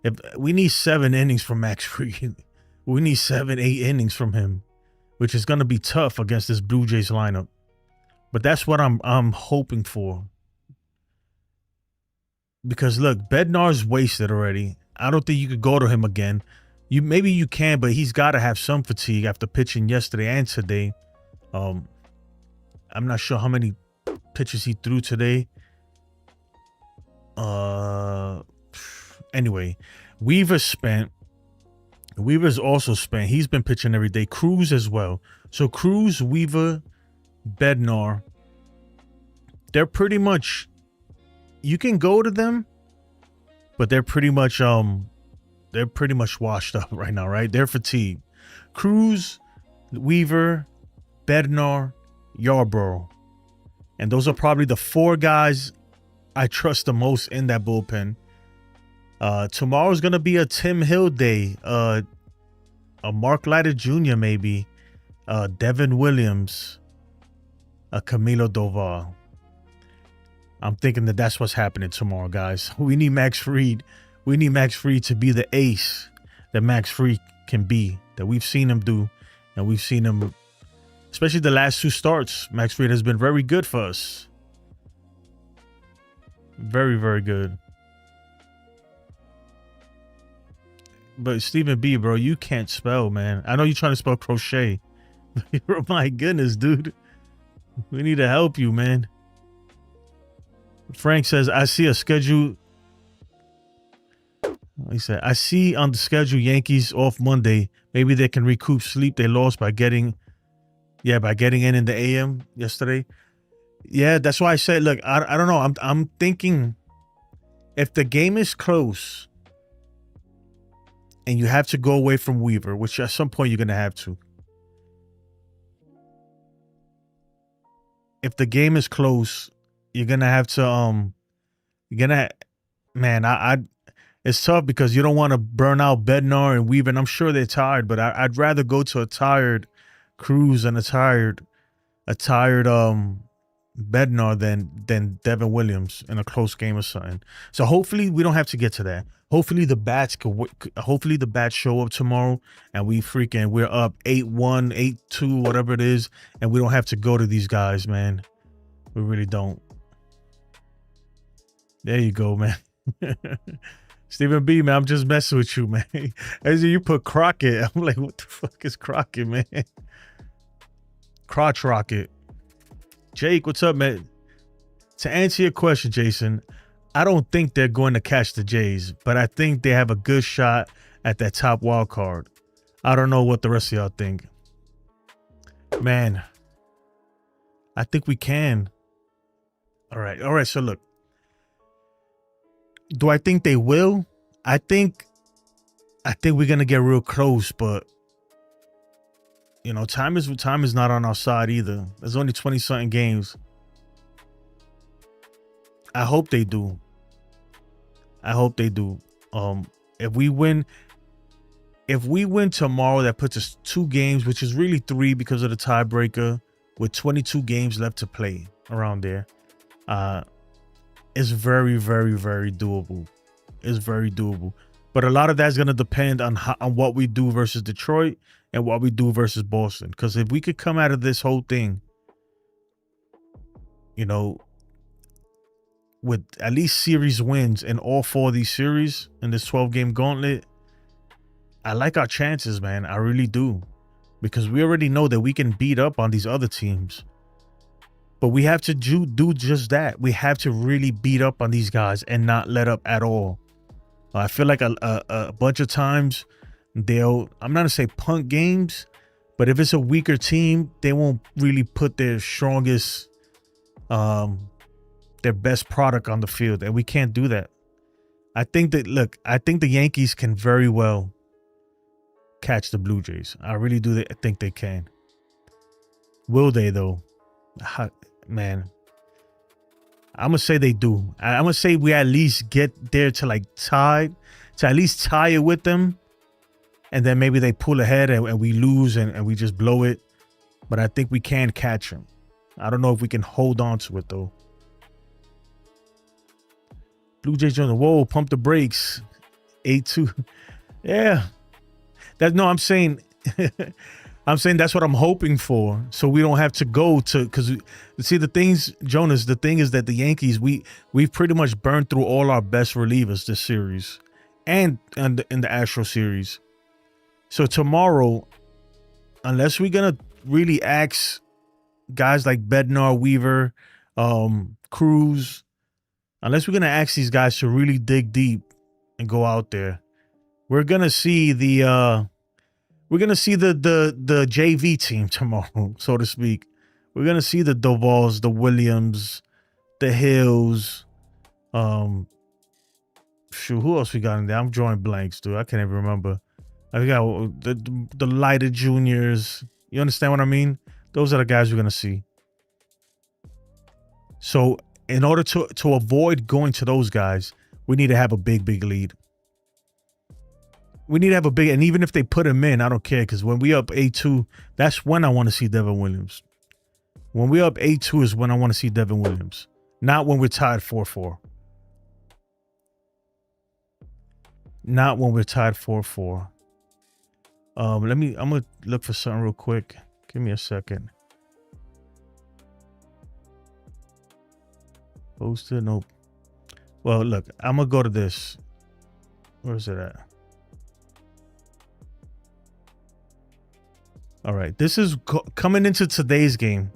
A: If we need 7 innings from Max Fried, we need 7-8 innings from him, which is going to be tough against this Blue Jays lineup. But that's what I'm hoping for. Because look, Bednar's wasted already. I don't think you could go to him again. Maybe you can, but he's got to have some fatigue after pitching yesterday and today. I'm not sure how many pitches he threw today. Anyway, Weaver's also spent. He's been pitching every day. Cruz as well. So Cruz, Weaver, Bednar, they're pretty much, you can go to them, but they're pretty much washed up right now, right? They're fatigued. Cruz, Weaver, Bednar, Yarbrough. And those are probably the 4 guys I trust the most in that bullpen. Tomorrow's gonna be a Tim Hill day. A Mark Leiter Jr. maybe. Devin Williams. A Camilo Doval. I'm thinking that's what's happening tomorrow, guys. We need Max Fried. We need Max Fried to be the ace that Max Fried can be, that we've seen him do, and we've seen him, especially the last 2 starts. Max Fried has been very good for us. Very, very good. But Stephen B, bro, you can't spell, man. I know you're trying to spell crochet. My goodness, dude. We need to help you, man. Frank says, I see a schedule. He said, I see on the schedule Yankees off Monday. Maybe they can recoup sleep they lost by getting in the AM yesterday. Yeah, that's why I said, look, I don't know. I'm thinking if the game is close and you have to go away from Weaver, which at some point you're going to have to. If the game is close, you're going to have to, it's tough because you don't want to burn out Bednar and Weaver, and I'm sure they're tired, but I'd rather go to a tired Cruz and a tired Bednar than Devin Williams in a close game or something. So hopefully we don't have to get to that. Hopefully the bats show up tomorrow and we're up 8-1, 8-2, whatever it is, and we don't have to go to these guys, man. We really don't. There you go, man. Stephen B, man, I'm just messing with you, man. As you put Crockett, I'm like, what the fuck is Crockett, man? Crotch Rocket. Jake, what's up, man? To answer your question, Jason, I don't think they're going to catch the Jays, but I think they have a good shot at that top wild card. I don't know what the rest of y'all think. Man, I think we can. All right. So look, do I think they will? I think we're gonna get real close, but you know, time is not on our side either. There's only 20 something games. I hope they do. If we win tomorrow, that puts us 2 games, which is really 3 because of the tiebreaker, with 22 games left to play around there. It's very, very, very doable. It's very doable. But a lot of that's going to depend on what we do versus Detroit and what we do versus Boston. Because if we could come out of this whole thing, you know, with at least series wins in all 4 of these series in this 12-game gauntlet, I like our chances, man. I really do. Because we already know that we can beat up on these other teams. But we have to do just that. We have to really beat up on these guys and not let up at all. I feel like a bunch of times I'm not going to say punt games, but if it's a weaker team, they won't really put their strongest, their best product on the field. And we can't do that. I think the Yankees can very well catch the Blue Jays. I really do think they can. Will they, though? Man, I'm going to say they do. I'm going to say we at least get there to at least tie it with them. And then maybe they pull ahead and we lose and we just blow it. But I think we can catch them. I don't know if we can hold on to it, though. Blue Jays Jones. Whoa, pump the brakes. 8-2. Yeah. I'm saying that's what I'm hoping for. So we don't have to go to, because see the thing is that the Yankees, we've pretty much burned through all our best relievers this series and in the Astro series. So tomorrow, unless we're gonna really ask guys like Bednar, Weaver, Cruz, unless we're gonna ask these guys to really dig deep and go out there, we're gonna see the JV team tomorrow, so to speak. We're gonna see the Duvals, the Williams, the Hills. Who else we got in there? I'm drawing blanks, dude. I can't even remember. I got the lighter juniors. You understand what I mean? Those are the guys we're gonna see. So in order to avoid going to those guys, we need to have a big lead. We need to have a big, and even if they put him in, I don't care, because when we up 8-2, that's when I want to see Devin Williams. When we up 8-2 is when I want to see Devin Williams, not when we're tied 4-4. Not when we're tied 4-4. I'm gonna look for something real quick. Give me a second. Posted, nope. Well, look, I'm gonna go to this. Where is it at? All right, this is coming into today's game.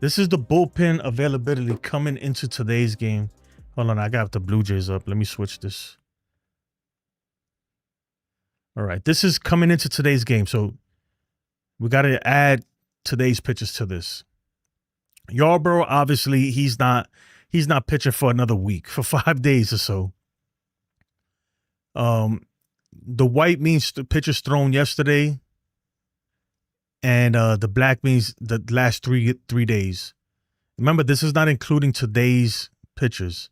A: This is the bullpen availability coming into today's game. Hold on, I got the Blue Jays up. Let me switch this. All right, this is coming into today's game. So we got to add today's pitchers to this. Yarbrough, obviously, he's not pitching for another week, for 5 days or so. The white means the pitchers thrown yesterday. And the black means the last three days. Remember, this is not including today's pitchers.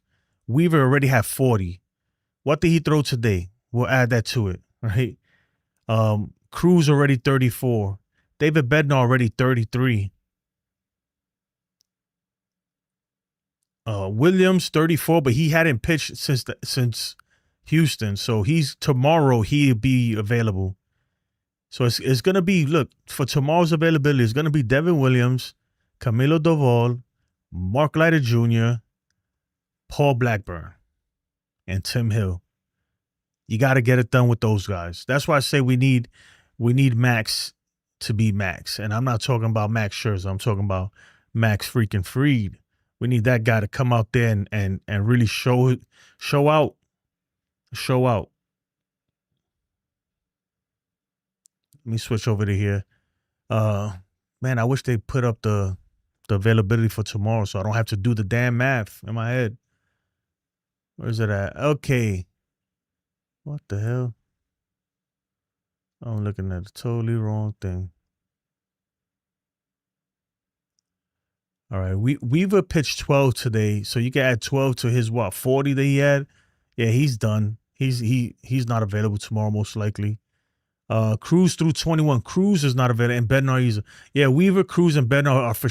A: Weaver already had 40. What did he throw today? We'll add that to it, right? Cruz already 34. David Bednar already 33. Williams 34, but he hadn't pitched since Houston. So tomorrow he'll be available. So it's going to be, look, for tomorrow's availability, it's going to be Devin Williams, Camilo Doval, Mark Leiter Jr., Paul Blackburn, and Tim Hill. You got to get it done with those guys. That's why I say we need Max to be Max. And I'm not talking about Max Scherzer. I'm talking about Max freaking Fried. We need that guy to come out there and really show out. Let me switch over to here. Man, I wish they put up the the availability for tomorrow, so I don't have to do the damn math in my head. Where's it at? Okay. What the hell? I'm looking at the totally wrong thing. All right, Weaver pitched 12 today, so you can add 12 to his 40 that he had. Yeah, he's done. He's not available tomorrow, most likely. Cruz through 21. Cruz is not available, and Bednar either. Yeah, Weaver, Cruz, and Bednar are for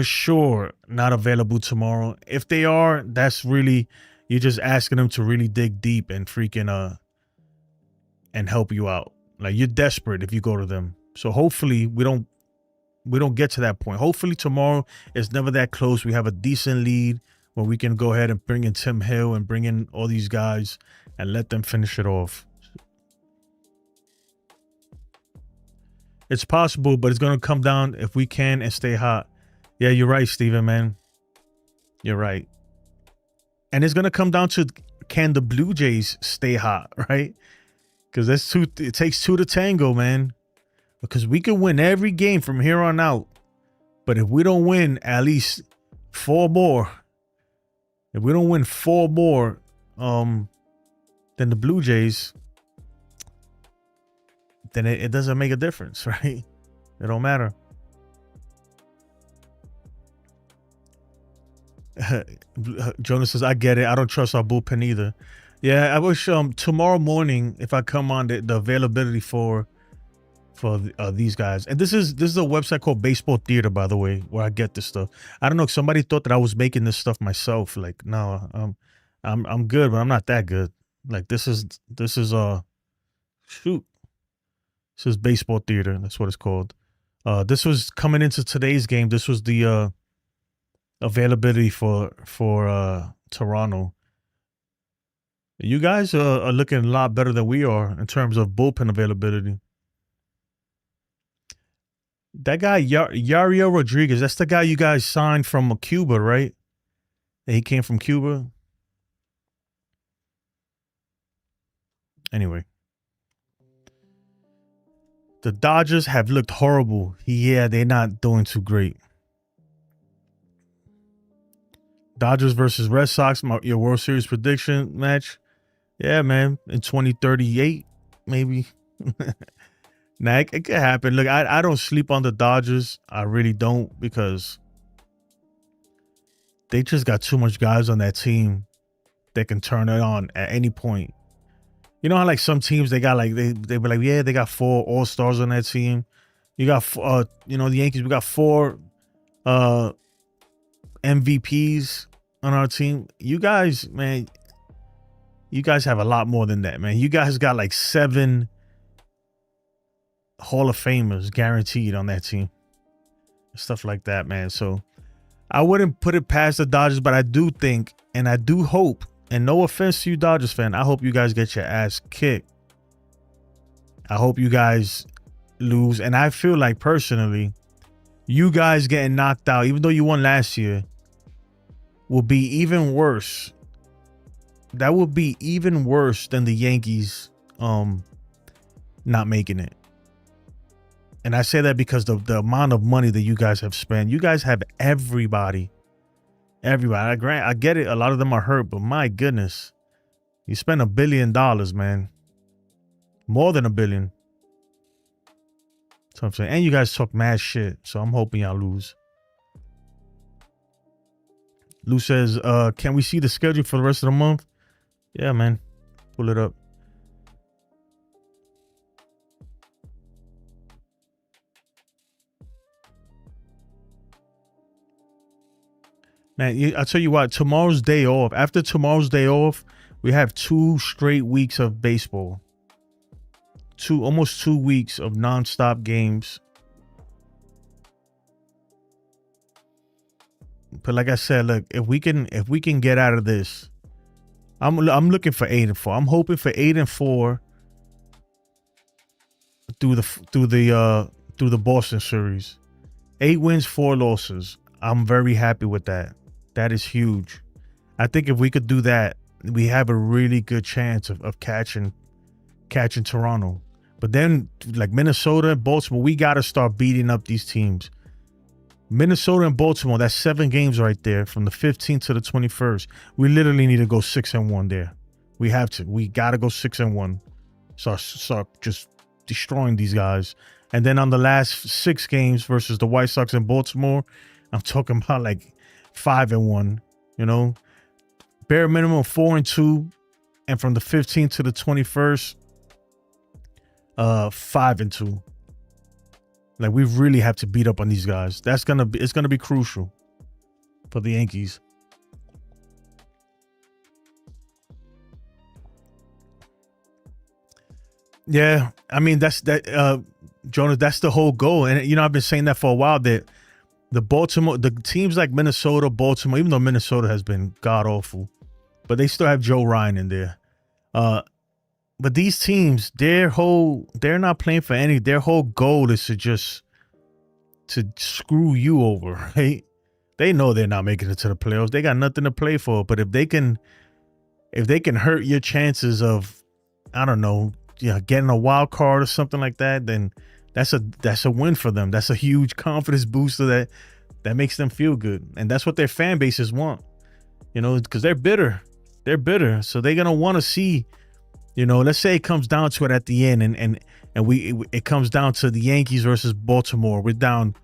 A: sure not available tomorrow. If they are, that's really, you're just asking them to really dig deep and freaking and help you out. Like, you're desperate if you go to them. So hopefully we don't get to that point. Hopefully tomorrow it's never that close. We have a decent lead where we can go ahead and bring in Tim Hill and bring in all these guys and let them finish it off. It's possible, but it's going to come down if we can and stay hot. Yeah, you're right, Steven, man. You're right. And it's going to come down to, can the Blue Jays stay hot, right? Because it takes two to tango, man. Because we can win every game from here on out. But if we don't win at least 4 more, if we don't win 4 more than the Blue Jays, then it doesn't make a difference, right? It don't matter. Jonas says, I get it. I don't trust our bullpen either. Yeah, I wish tomorrow morning, if I come on the availability for these guys. And this is a website called Baseball Theater, by the way, where I get this stuff. I don't know, somebody thought that I was making this stuff myself. Like, no, I'm good, but I'm not that good. Like, this is shoot. This is Baseball Theater. That's what it's called. This was coming into today's game. This was the availability for Toronto. You guys are looking a lot better than we are in terms of bullpen availability. That guy, Yariel Rodriguez, that's the guy you guys signed from Cuba, right? He came from Cuba. Anyway. The Dodgers have looked horrible. Yeah, they're not doing too great. Dodgers versus Red Sox, your World Series prediction match. Yeah, man, in 2038, maybe. Nah, it could happen. Look, I don't sleep on the Dodgers. I really don't, because they just got too much guys on that team that can turn it on at any point. You know how like some teams they got like they be like, yeah, they got 4 all-stars on that team. You got the Yankees, we got 4 MVPs on our team. You guys, man, you guys have a lot more than that, man. You guys got like 7 Hall of Famers guaranteed on that team. Stuff like that, man. So I wouldn't put it past the Dodgers, but I do think, and I do hope, and no offense to you Dodgers fan, I hope you guys get your ass kicked. I hope you guys lose. And I feel like personally, you guys getting knocked out, even though you won last year, will be even worse. That would be even worse than the Yankees not making it. And I say that because the amount of money that you guys have spent. You guys have everybody. I get it. A lot of them are hurt, but my goodness, you spent $1 billion, man. More than $1 billion. That's what I'm saying. And you guys talk mad shit, so I'm hoping y'all lose. Lou says, can we see the schedule for the rest of the month? Yeah, man. Pull it up. Man, I'll tell you what, tomorrow's day off. After tomorrow's day off, we have 2 straight weeks of baseball. Almost 2 weeks of nonstop games. But like I said, look, if we can get out of this, I'm looking for 8-4. I'm hoping for 8-4 through the Boston series. 8 wins, 4 losses. I'm very happy with that. That is huge. I think if we could do that, we have a really good chance of catching Toronto. But then, like Minnesota and Baltimore, we got to start beating up these teams. Minnesota and Baltimore, that's 7 games right there from the 15th to the 21st. We literally need to go 6-1 there. We have to. We got to go 6-1. Start just destroying these guys. And then on the last 6 games versus the White Sox and Baltimore, I'm talking about like 5-1, you know, bare minimum 4-2. And from the 15th to the 21st, 5-2. Like, we really have to beat up on these guys. It's gonna be crucial for the Yankees. Yeah, I mean Jonas, that's the whole goal. And you know, I've been saying that for a while, that the teams like Minnesota, Baltimore, even though Minnesota has been god awful, but they still have Joe Ryan in there. But these teams, they're not playing for any. Their whole goal is to screw you over, right? They know they're not making it to the playoffs. They got nothing to play for. But if they can hurt your chances of, I don't know, getting a wild card or something like that, then that's a win for them. That's a huge confidence booster that makes them feel good, and that's what their fan bases want, you know, because they're bitter. They're bitter, so they're gonna want to see. You know, let's say it comes down to it at the end, and it comes down to the Yankees versus Baltimore. We're down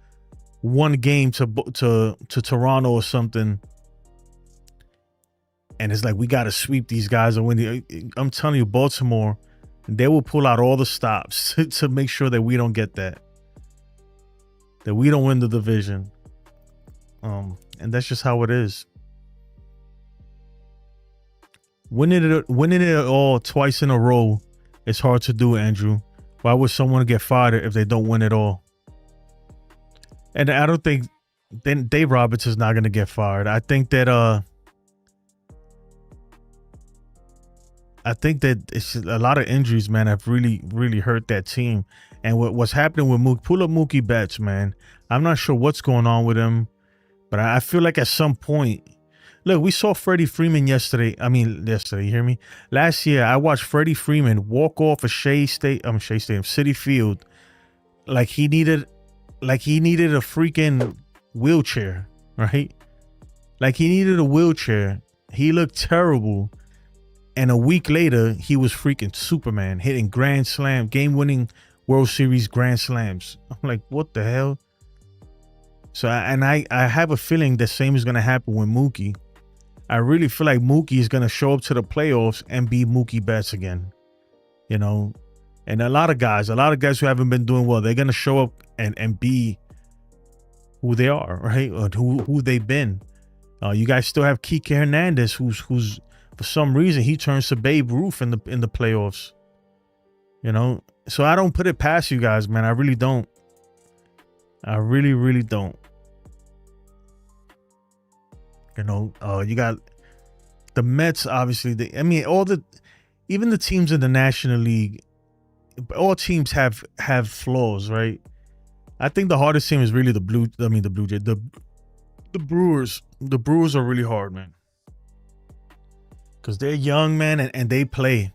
A: 1 game to Toronto or something, and it's like we got to sweep these guys and win. I'm telling you, Baltimore, they will pull out all the stops to make sure that we don't get that we don't win the division. And that's just how it is. Winning it all twice in a row is hard to do, Andrew. Why would someone get fired if they don't win it all? And I don't think then Dave Roberts is not going to get fired. I think that it's a lot of injuries, man, have really, really hurt that team. And what's happening with Mookie, pull up Mookie Betts, man. I'm not sure what's going on with him, but I feel like at some point. Look, we saw Freddie Freeman yesterday. You hear me? Last year, I watched Freddie Freeman walk off of Citi Field, like he needed a freaking wheelchair, right? Like he needed a wheelchair. He looked terrible. And a week later, he was freaking Superman, hitting grand slam, game-winning World Series grand slams. I'm like, what the hell? So, I have a feeling the same is going to happen with Mookie. I really feel like Mookie is going to show up to the playoffs and be Mookie Betts again, you know? And a lot of guys who haven't been doing well, they're going to show up and be who they are, right? Or who they've been. You guys still have Kike Hernandez, who's for some reason, he turns to Babe Ruth in the playoffs, you know? So I don't put it past you guys, man. I really don't. I really, really don't. You know, you got the Mets, obviously. Even the teams in the National League, all teams have flaws, right? I think the hardest team is really the Blue Jays. The Brewers. The Brewers are really hard, man. Because they're young, man, and they play.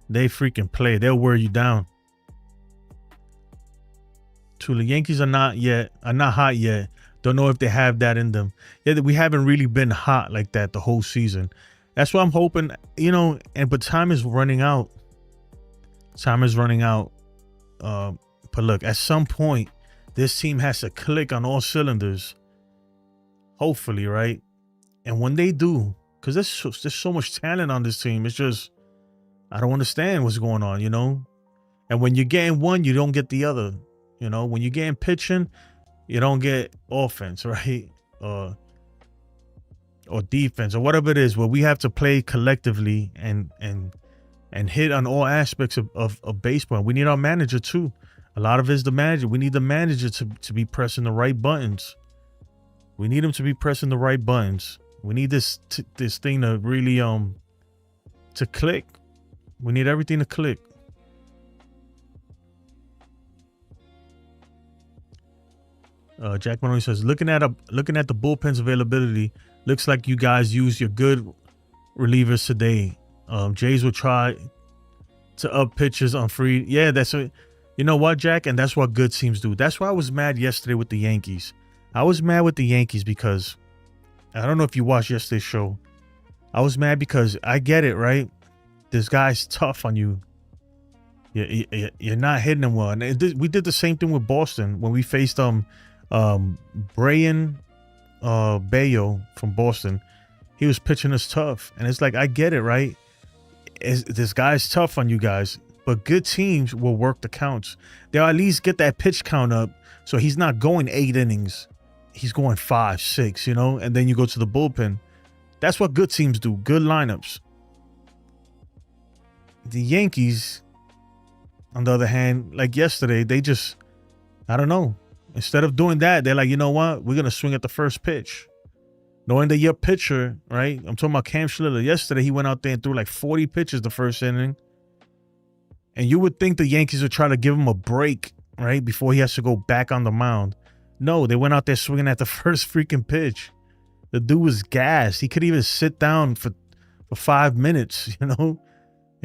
A: They freaking play. They'll wear you down. The Yankees are not hot yet. Don't know if they have that in them. Yeah, we haven't really been hot like that the whole season. That's why I'm hoping, you know, but time is running out. But look, at some point, this team has to click on all cylinders. Hopefully, right? And when they do, because there's so much talent on this team, it's just, I don't understand what's going on, you know? And when you're getting one, you don't get the other. You know, when you're getting pitching, you don't get offense, right? Or defense or whatever it is, where we have to play collectively and hit on all aspects of baseball. We need our manager too. A lot of it is the manager. We need the manager to be pressing the right buttons. We need him to be pressing the right buttons. We need this thing to really to click. We need everything to click. Jack Maloney says, looking at the bullpen's availability, looks like you guys used your good relievers today. Jays will try to up pitches on free. Yeah, you know what, Jack? And that's what good teams do. That's why I was mad yesterday with the Yankees. I was mad with the Yankees because I don't know if you watched yesterday's show. I was mad because I get it, right? This guy's tough on you. You're not hitting him well. And we did the same thing with Boston when we faced Brian Bayo from Boston. He was pitching us tough. And it's like, I get it, right? This guy's tough on you guys. But good teams will work the counts. They'll at least get that pitch count up. So he's not going 8 innings. He's going 5, 6, and then you go to the bullpen. That's what good teams do. Good lineups. The Yankees, on the other hand, like yesterday, they just, I don't know. Instead of doing that, they're like, you know what? We're going to swing at the first pitch. Knowing that your pitcher, right? I'm talking about Cam Schlitter. Yesterday, he went out there and threw like 40 pitches the first inning. And you would think the Yankees would try to give him a break, right? Before he has to go back on the mound. No, they went out there swinging at the first freaking pitch. The dude was gassed. He could even sit down for 5 minutes, and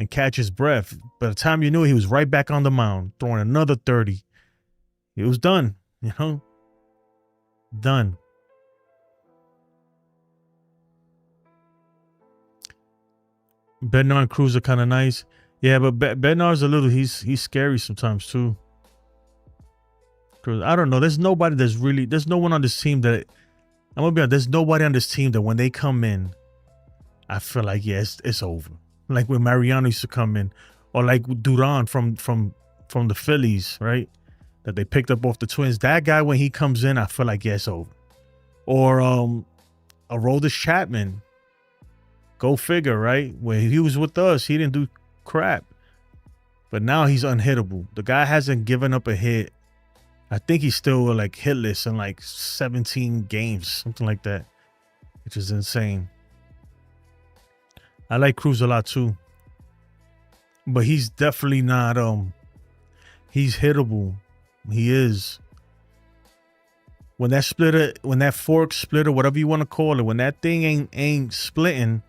A: catch his breath. By the time you knew it, he was right back on the mound, throwing another 30. It was done, Done. Bednar and Cruz are kind of nice. Yeah, but Bednar's a little, he's scary sometimes too. Cruz, I don't know. There's no one on this team that, I'm going to be honest, there's nobody on this team that when they come in, I feel like, it's over. Like when Mariano used to come in, or like Duran from the Phillies, right? That they picked up off the Twins. That guy, when he comes in, I feel like, it's over. Or Aroldis Chapman. Go figure, right? When he was with us, he didn't do crap. But now he's unhittable. The guy hasn't given up a hit. I think he's still like hitless in like 17 games, something like that, which is insane. I like Cruz a lot too. But he's definitely not, he's hittable. He is. When that fork splitter, whatever you want to call it, when that thing ain't splitting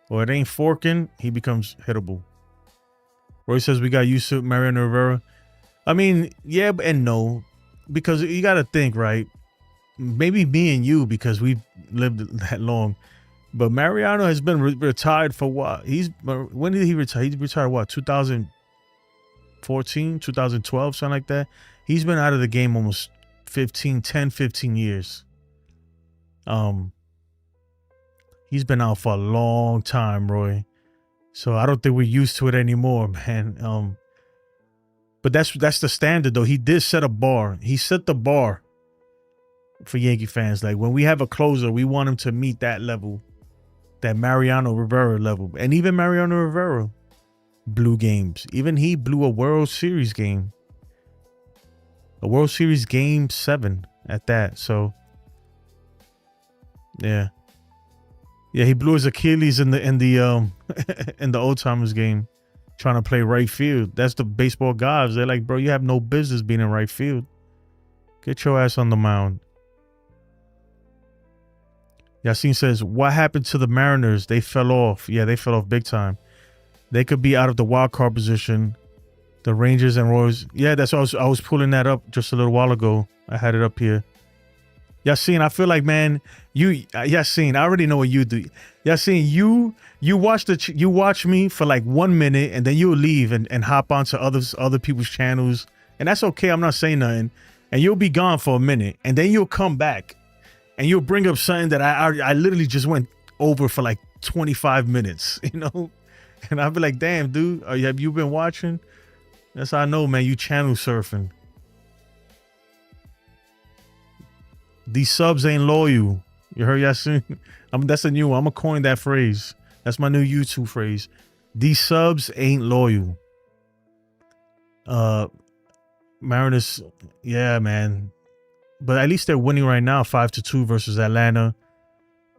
A: or it ain't forking, he becomes hittable. Roy says we got used to Mariano Rivera. I mean, yeah and no. Because you got to think, right? Maybe me and you, because we've lived that long. But Mariano has been retired for what? When did he retire? He retired what? 2014, 2012, something like that. He's been out of the game almost 15 years. He's been out for a long time, Roy. So I don't think we're used to it anymore, man. But that's the standard, though. He did set a bar. He set the bar for Yankee fans. Like, when we have a closer, we want him to meet that level, that Mariano Rivera level. And even Mariano Rivera blew games. Even he blew a World Series game. A World Series game 7 at that. So, yeah. Yeah, he blew his Achilles in the in the Old Timers game. Trying to play right field. That's the baseball gods. They're like, bro, you have no business being in right field. Get your ass on the mound. Yasin says, what happened to the Mariners? They fell off. Yeah, they fell off big time. They could be out of the wild card position. The Rangers and Royals. Yeah, that's what I was pulling that up just a little while ago. I had it up here. Yasin, I feel like, man, Yasin, I already know what you do. Yasin, you watch me for like 1 minute and then you'll leave and hop onto other people's channels. And that's okay. I'm not saying nothing. And you'll be gone for a minute. And then you'll come back and you'll bring up something that I literally just went over for like 25 minutes, And I'll be like, damn, dude, have you been watching? That's how I know, man, you channel surfing. These subs ain't loyal. You heard Yasin? That's a new one. I'm going to coin that phrase. That's my new YouTube phrase. These subs ain't loyal. Mariners, yeah, man. But at least they're winning right now, 5-2 versus Atlanta.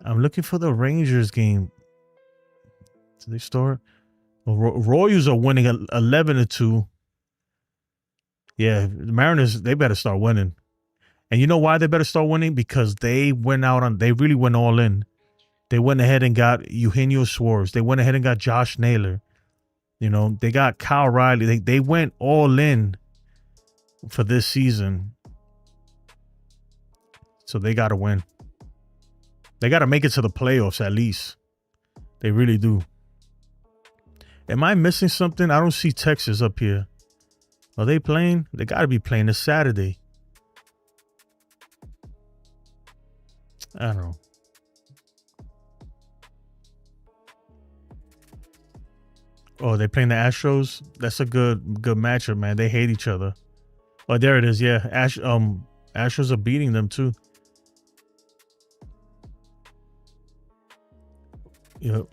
A: I'm looking for the Rangers game. Did they start? Royals are winning 11-2. Yeah, the Mariners, they better start winning. And you know why they better start winning? Because they really went all in. They went ahead and got Eugenio Suarez. They went ahead and got Josh Naylor. They got Kyle Riley. They went all in for this season. So they got to win. They got to make it to the playoffs at least. They really do. Am I missing something? I don't see Texas up here. Are they playing? They got to be playing this Saturday. I don't know. Oh, they're playing the Astros. That's a good matchup, man. They hate each other. Oh, there it is. Yeah, Astros are beating them too. Yep.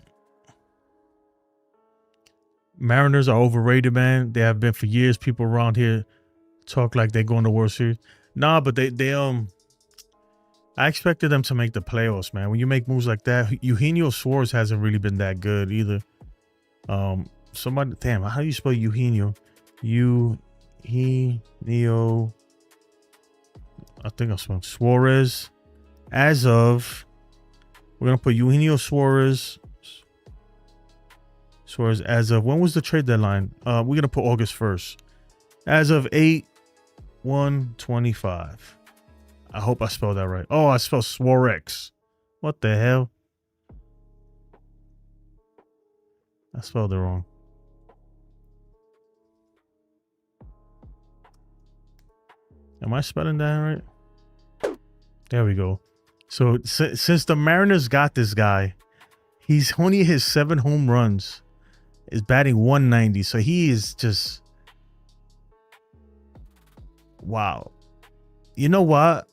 A: Mariners are overrated, man. They have been for years. People around here talk like they're going to World Series. Nah, but they I expected them to make the playoffs, man. When you make moves like that, Eugenio Suarez hasn't really been that good either. Somebody, damn, how do you spell Eugenio? Eugenio. I think I'm spelling Suarez. As of, we're gonna put Eugenio Suarez. Suarez as of, when was the trade deadline? We're gonna put August 1st. As of 8/1/25. I hope I spelled that right. Oh, I spelled Suarez. What the hell? I spelled it wrong. Am I spelling that right? There we go. So since the Mariners got this guy, he's only his 7 home runs. Is batting 190. So he is just, wow. You know what?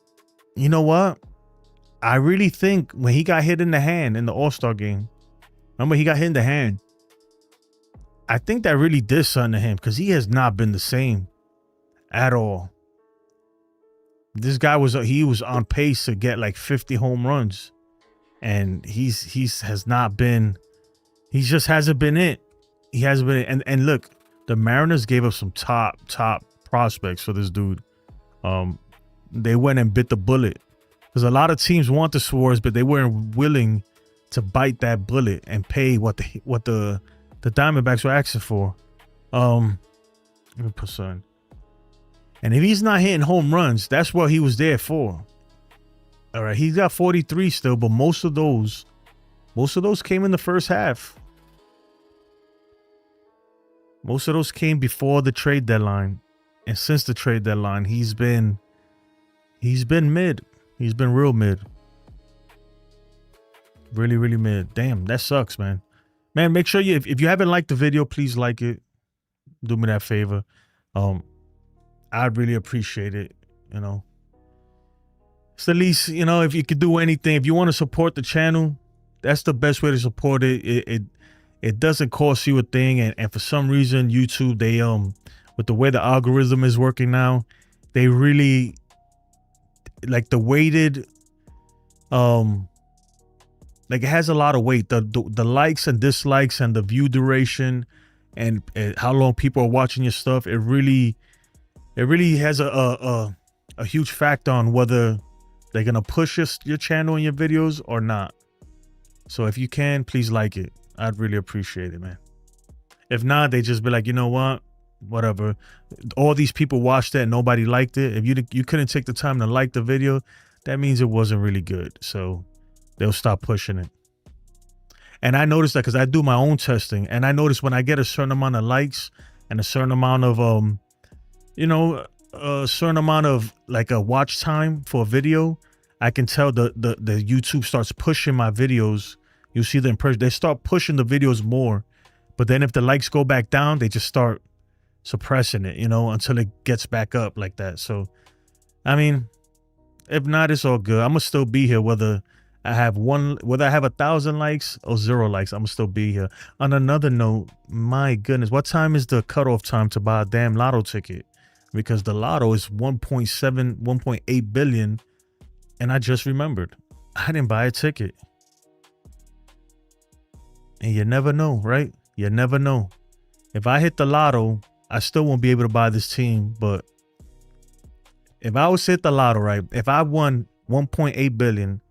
A: I really think when he got hit in the hand in the All-Star game, remember he got hit in the hand. I think that really did something to him because he has not been the same at all. This guy was on pace to get like 50 home runs, and he just hasn't been it. He hasn't been. And look, the Mariners gave up some top prospects for this dude. They went and bit the bullet because a lot of teams want the Suarez, but they weren't willing to bite that bullet and pay what the Diamondbacks were asking for. Let me put something. And if he's not hitting home runs, that's what he was there for. All right, he's got 43 still, but most of those came in the first half. Most of those came before the trade deadline. And since the trade deadline, he's been mid. He's been real mid. Really, really mid. Damn, that sucks, man. Man, make sure if you haven't liked the video, please like it. Do me that favor. I'd really appreciate it. It's the least, if you could do anything, if you want to support the channel, that's the best way to support it. It doesn't cost you a thing, and for some reason YouTube, they with the way the algorithm is working now, they really like the weighted like it has a lot of weight, the likes and dislikes and the view duration and how long people are watching your stuff. It really has a huge factor on whether they're gonna push your channel and your videos or not. So if you can, please like it. I'd really appreciate it, man. If not, they just be like, you know what, whatever. All these people watched it and nobody liked it. If you couldn't take the time to like the video, that means it wasn't really good. So they'll stop pushing it. And I noticed that because I do my own testing, and I noticed when I get a certain amount of likes and a certain amount of a certain amount of like a watch time for a video, I can tell the YouTube starts pushing my videos. You see the impression, they start pushing the videos more, but then if the likes go back down, they just start suppressing it, until it gets back up like that. So, I mean, if not, it's all good. I'm gonna still be here whether I have 1,000 likes or 0 likes. I'm gonna still be here. On another note, my goodness, what time is the cutoff time to buy a damn lotto ticket? Because the lotto is 1.8 billion, and I just remembered I didn't buy a ticket. And you never know, right? You never know. If I hit the lotto, I still won't be able to buy this team. But if I was to hit the lotto, right? If I won 1.8 billion,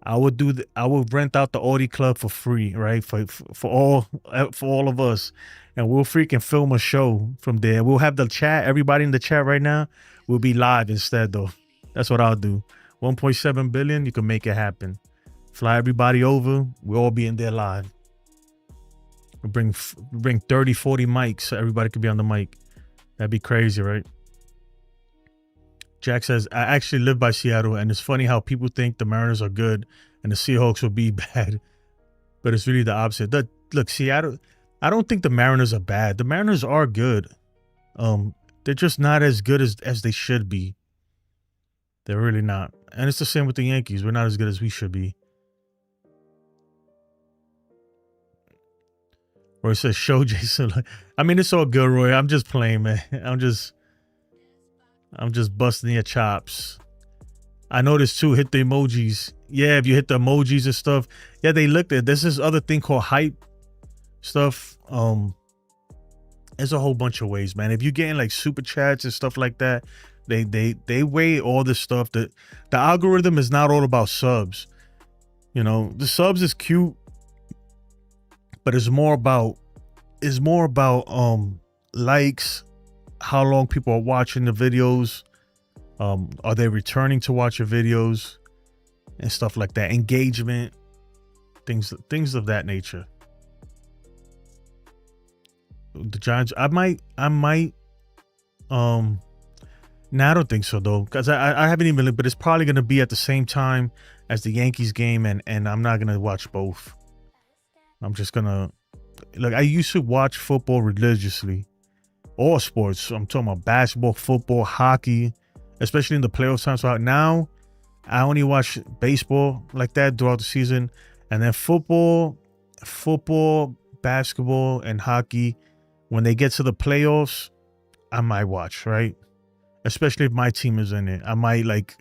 A: I would rent out the Audi Club for free, right? For all of us, and we'll freaking film a show from there. We'll have the chat. Everybody in the chat right now will be live instead, though. That's what I'll do. 1.7 billion, you can make it happen. Fly everybody over. We'll all be in there live. We bring 30, 40 mics so everybody could be on the mic. That'd be crazy, right? Jack says, I actually live by Seattle, and it's funny how people think the Mariners are good and the Seahawks will be bad. But it's really the opposite. Look, Seattle, I don't think the Mariners are bad. The Mariners are good. They're just not as good as they should be. They're really not. And it's the same with the Yankees. We're not as good as we should be. Roy says, show Jason. I mean, it's all good, Roy. I'm just playing, man. I'm just busting your chops. I noticed too, hit the emojis. Yeah, if you hit the emojis and stuff. Yeah, they looked at this. This other thing called hype stuff. There's a whole bunch of ways, man. If you're getting like super chats and stuff like that, they weigh all this stuff. The algorithm is not all about subs. You know, the subs is cute, but it's more about likes, how long people are watching the videos, are they returning to watch your videos and stuff like that, engagement, things of that nature. The Giants, I might no, I don't think so though, because I haven't even looked, but it's probably gonna be at the same time as the Yankees game, and I'm not gonna watch both. I'm just gonna, like, I used to watch football religiously, all sports. I'm talking about basketball, football, hockey, especially in the playoff time. So now I only watch baseball like that throughout the season, and then football, basketball, and hockey. When they get to the playoffs, I might watch, right? Especially if my team is in it. I might like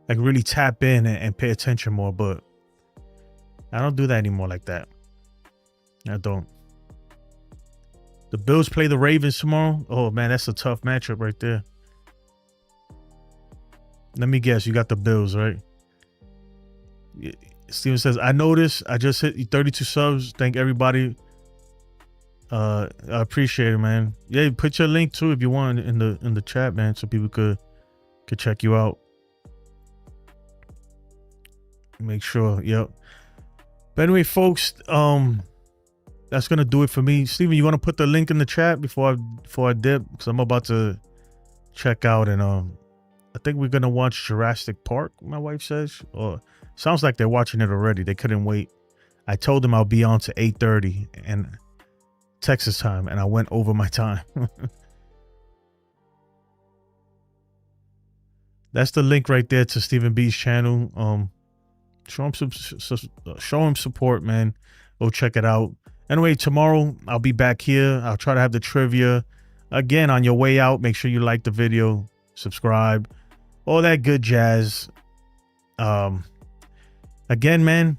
A: really tap in and pay attention more, but I don't do that anymore like that. I don't. The Bills play the Ravens tomorrow. Oh man, that's a tough matchup right there. Let me guess, you got the Bills, right? Steven says, I noticed I just hit 32 subs. Thank everybody. I appreciate it, man. Yeah, put your link too if you want in the chat, man, so people could check you out. Make sure, yep. But anyway, folks, that's gonna do it for me. Steven, you want to put the link in the chat before I dip, because I'm about to check out, and I think we're gonna watch Jurassic Park, my wife says. Or sounds like they're watching it already. They couldn't wait. I told them I'll be on to 8:30 and Texas time, and I went over my time. That's the link right there to Stephen B's channel. Show him support, man. Go check it out. Anyway, tomorrow I'll be back here. I'll try to have the trivia again. On your way out, make sure you like the video, subscribe, all that good jazz. Again, man,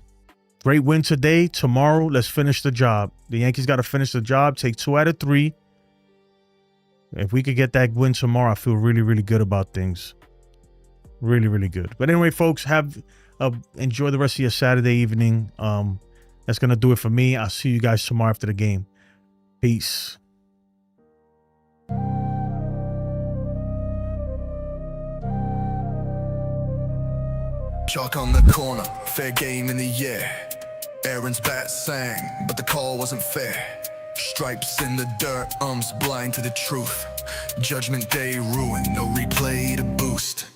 A: great win today. Tomorrow, let's finish the job. The Yankees got to finish the job, take 2 out of 3. If we could get that win tomorrow, I feel really, really good about things. Really, really good. But anyway, folks, enjoy the rest of your Saturday evening. That's going to do it for me. I'll see you guys tomorrow after the game. Peace.
G: Chalk on the corner, fair game in the air. Aaron's bat sang, but the call wasn't fair. Stripes in the dirt, blind to the truth. Judgment day ruined, no replay to boost.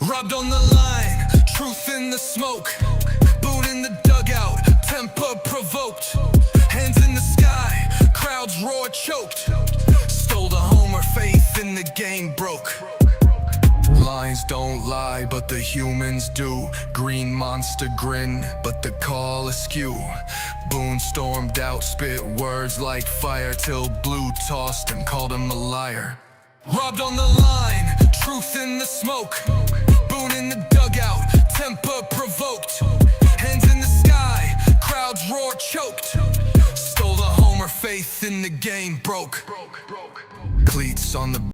G: Robbed on the line, truth in the smoke. Boone in the dugout, temper provoked. Hands in the sky, crowds roar choked. Stole the homer, faith in the game broke. Lines don't lie, but the humans do. Green monster grin, but the call askew. Boone stormed out, spit words like fire, till Blue tossed and called him a liar. Robbed on the line, truth in the smoke. Boone in the dugout, temper provoked. Hands in the sky, crowds roar choked. Stole the homer, faith in the game broke. Cleats on the